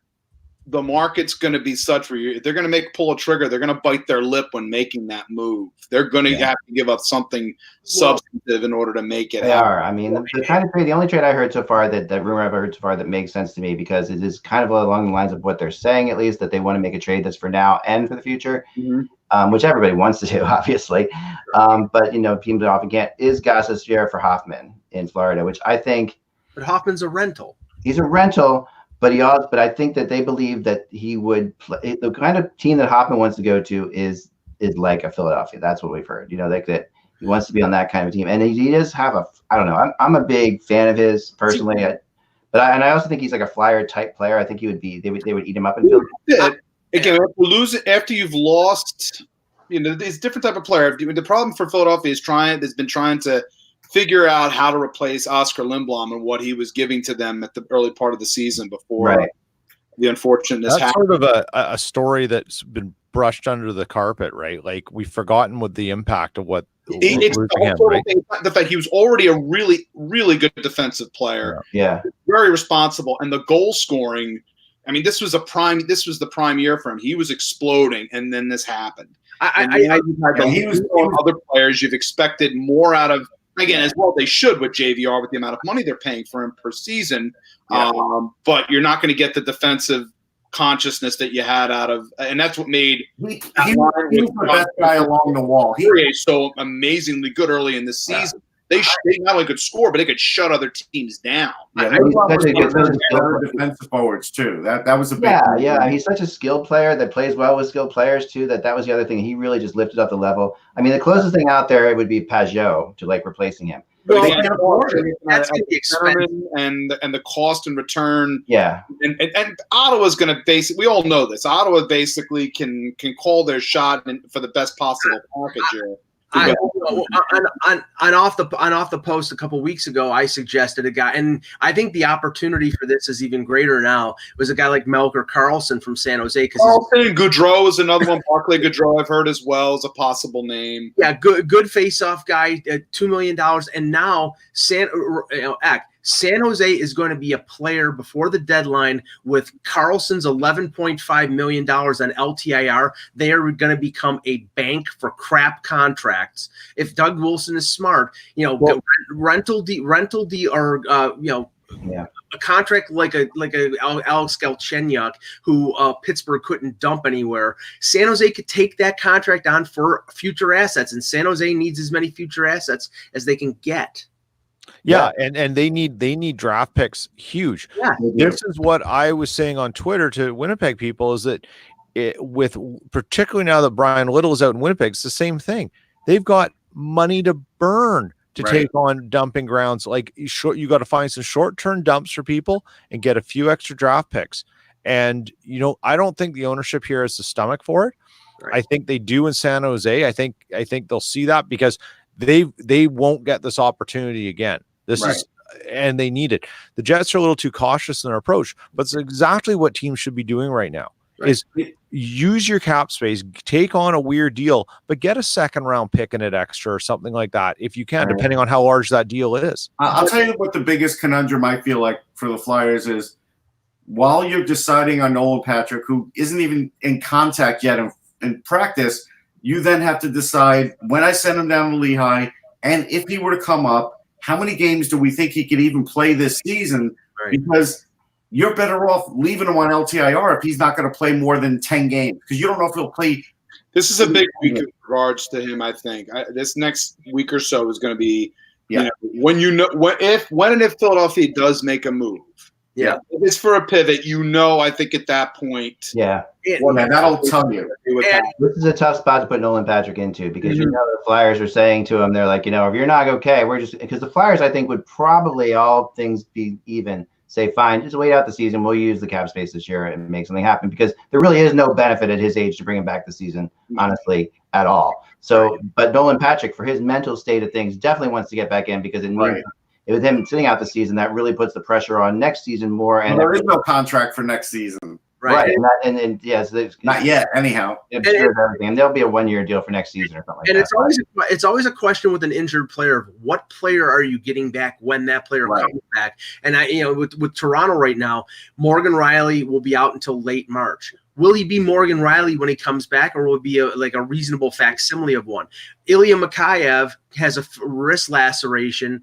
the market's going to be such for you. If they're going to pull a trigger, they're going to bite their lip when making that move. They're going to have to give up something substantive in order to make it happen. I mean, the only trade I heard so far that rumor I've heard so far that makes sense to me, because it is kind of along the lines of what they're saying, at least, that they want to make a trade that's for now and for the future, which everybody wants to do, obviously. But teams often can't, is Gostisbehere for Hoffman in Florida, which I think. But Hoffman's a rental. He's a rental. But I think that they believe that he would play. The kind of team that Hoffman wants to go to is like a Philadelphia. That's what we've heard. Like that he wants to be on that kind of team, and he does have I don't know. I'm a big fan of his personally, but I also think he's like a Flyer type player. I think he would be. They would eat him up in Philly. Again, after you've lost, it's a different type of player. The problem for Philadelphia has been trying to figure out how to replace Oscar Lindblom and what he was giving to them at the early part of the season before the unfortunateness happened. That's sort of a story that's been brushed under the carpet, right? Like we've forgotten what the impact of what the fact he was already a really, really good defensive player. Yeah. Very responsible. And the goal scoring, I mean, this was the prime year for him. He was exploding, and then this happened. He was other players you've expected more out of. Again, as well, they should with JVR with the amount of money they're paying for him per season. But you're not going to get the defensive consciousness that you had out of, and that's what made he was the best guy along the wall. He was so amazingly good early in the season. They not only could score, but they could shut other teams down. Yeah, defensive forwards too. That was a big yeah. He's such a skilled player that plays well with skilled players too. That was the other thing. He really just lifted up the level. I mean, the closest thing out there would be Pajot to like replacing him. Well, that's going to be expensive, and the cost and return. Yeah, and Ottawa's going to basically. We all know this. Ottawa basically can call their shot for the best possible package here. Off the post a couple weeks ago, I suggested a guy, and I think the opportunity for this is even greater now. It was a guy like Melker Karlsson from San Jose. Karlsson, Gaudreau is another one. Barclay Gaudreau, I've heard as well, is a possible name. Yeah, good face-off guy, $2 million, and now San Jose is going to be a player before the deadline with Karlsson's $11.5 million on LTIR. They are going to become a bank for crap contracts. If Doug Wilson is smart, rental or a contract like a Alex Galchenyuk, who Pittsburgh couldn't dump anywhere. San Jose could take that contract on for future assets, and San Jose needs as many future assets as they can get. Yeah, and they need draft picks huge. Yeah. This is what I was saying on Twitter to Winnipeg people is that particularly now that Brian Little is out in Winnipeg, it's the same thing. They've got money to burn to take on dumping grounds. Like you got to find some short-term dumps for people and get a few extra draft picks. And I don't think the ownership here has the stomach for it. Right. I think they do in San Jose. I think they'll see that because they won't get this opportunity again. This is, and they need it. The Jets are a little too cautious in their approach, but it's exactly what teams should be doing right now. Is use your cap space, take on a weird deal, but get a second round pick in it extra or something like that if you can, depending on how large that deal is. I'll tell you what the biggest conundrum I feel like for the Flyers is while you're deciding on Nolan Patrick, who isn't even in contact yet in practice, you then have to decide when I send him down to Lehigh, and if he were to come up, how many games do we think he could even play this season? Right. Because you're better off leaving him on LTIR if he's not going to play more than 10 games because you don't know if he'll play. This is a big week in regards to him, I think. This next week or so is going to be when and if Philadelphia does make a move. Yeah. If it's for a pivot, I think at that point. Yeah. That'll tell you. This is a tough spot to put Nolan Patrick into because the Flyers are saying to him, they're like, if you're not okay, we're just because the Flyers, I think, would probably all things be even say, fine, just wait out the season. We'll use the cap space this year and make something happen because there really is no benefit at his age to bring him back this season, honestly, at all. So, but Nolan Patrick, for his mental state of things, definitely wants to get back in because it means with him sitting out the season, that really puts the pressure on next season more. And there is no contract for next season. Right. And yes, not yet. Anyhow, and there'll be a 1-year deal for next season or something like that. And it's always a question with an injured player. What player are you getting back when that player comes back? And with Toronto right now, Morgan Rielly will be out until late March. Will he be Morgan Rielly when he comes back, or will it be a reasonable facsimile of one? Ilya Mikheyev has a wrist laceration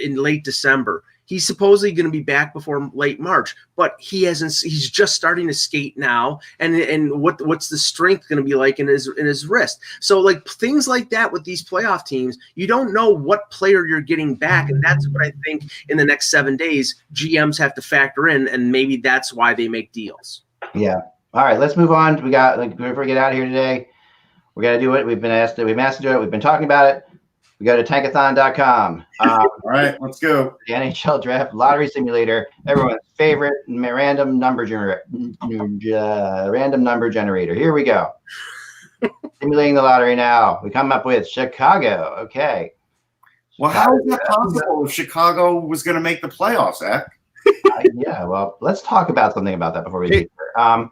in late December. He's supposedly going to be back before late March, but he's just starting to skate now. And what's the strength going to be like in his wrist? So things like that with these playoff teams, you don't know what player you're getting back. And that's what I think in the next 7 days, GMs have to factor in. And maybe that's why they make deals. Yeah. All right, let's move on. We got before we get out of here today, we got to do it. We've been asked to do it. We've been talking about it. We go to tankathon.com. All right, let's go. The NHL Draft Lottery Simulator, everyone's favorite random number generator. Here we go. Simulating the lottery now. We come up with Chicago. Okay. Well, how is that possible if Chicago was going to make the playoffs, Zach? Yeah, well, let's talk about something about that before we leave here.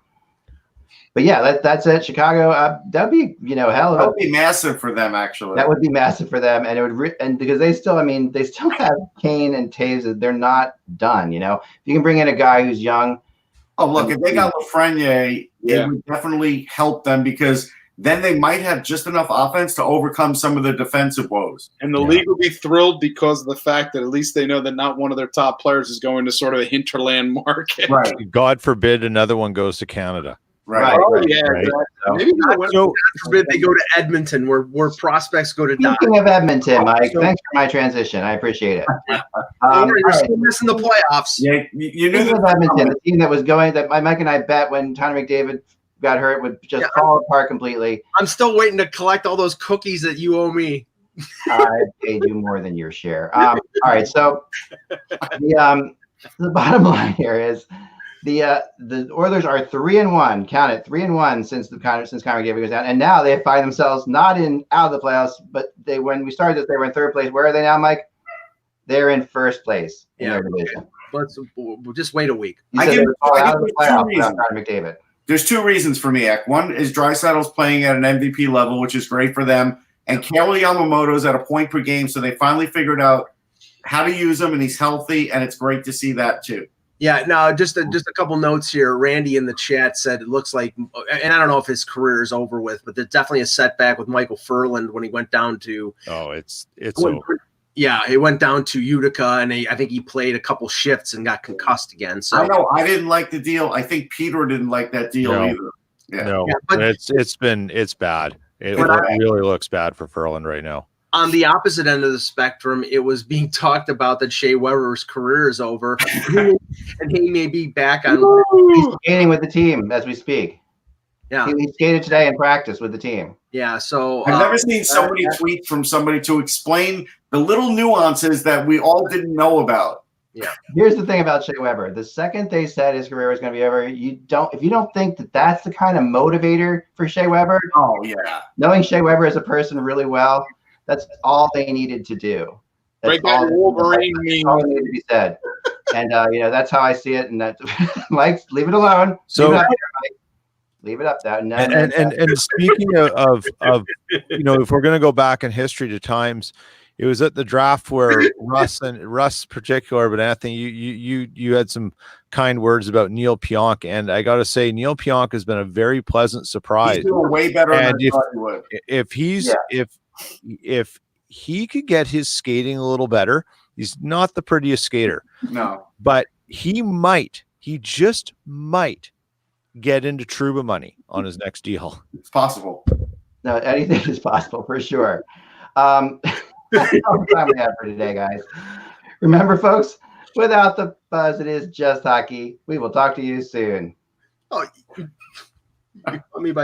But yeah, that's it. Chicago, that'd be hell of a. That would be massive for them, actually. That would be massive for them, and it would and because they still have Kane and Taves. They're not done. If you can bring in a guy who's young. Oh, look, if they got Lafreniere, it would definitely help them because then they might have just enough offense to overcome some of the defensive woes. And the league will be thrilled because of the fact that at least they know that not one of their top players is going to sort of a hinterland market. Right. God forbid another one goes to Canada. Right. Oh, yeah. Right. Exactly. So- Maybe they'll win. So, God forbid they go to Edmonton, where prospects go to die. Speaking of Edmonton, Mike, thanks for my transition. I appreciate it. Don't worry, all they're right. still missing the playoffs. Yeah, you knew Speaking of that. Edmonton, the team that was going that Mike and I bet when Connor McDavid got hurt would just fall apart completely. I'm still waiting to collect all those cookies that you owe me. I paid you more than your share. All right, so the bottom line here is the Oilers are 3-1. Count it, 3-1 since Connor McDavid goes down, and now they find themselves not out of the playoffs, but when we started this, they were in third place. Where are they now, Mike? They're in first place in their division. We'll just wait a week. You said they would fall out of the playoffs without Connor McDavid. There's two reasons for me, Ek. One is Draisaitl's playing at an MVP level, which is great for them, and Kale Yamamoto's at a point per game, so they finally figured out how to use him, and he's healthy, and it's great to see that too. Yeah, no, just a couple notes here. Randy in the chat said it looks like, and I don't know if his career is over with, but there's definitely a setback with Michael Furland when he went down to. oh, it's over. Yeah, he went down to Utica, and I think he played a couple shifts and got concussed again. So I know I didn't like the deal. I think Peter didn't like that deal No. either. Yeah. No, Yeah, but- it's bad. It really looks bad for Furland right now. on the opposite end of the spectrum, it was being talked about that Shea Weber's career is over, and he may be back on. He's skating with the team as we speak. Yeah, He skated today in practice with the team. yeah. So I've never seen so many tweets from somebody to explain the little nuances that we all didn't know about. Here's the thing about Shea Weber. The second they said his career was going to be over, if you don't think that that's the kind of motivator for Shea Weber, Oh yeah, knowing Shea Weber as a person really well, that's all they needed to do. That's Break that Wolverine that's all that needed to be said. And that's how I see it. And that, Mike, leave it alone. So- leave it up there, Mike. Leave it up there. No, And speaking of if we're going to go back in history to times, it was at the draft where Russ particular, but Anthony, you had some kind words about Neil Pionk, and I got to say Neil Pionk has been a very pleasant surprise. he's doing way better And than I thought he would. If he could get his skating a little better, he's not the prettiest skater, No, but he just might get into Trouba money on his next deal. it's possible. No, anything is possible for sure. That's all the time we have for today, guys. Remember, folks, without the buzz, it is just hockey. We will talk to you soon. I mean, by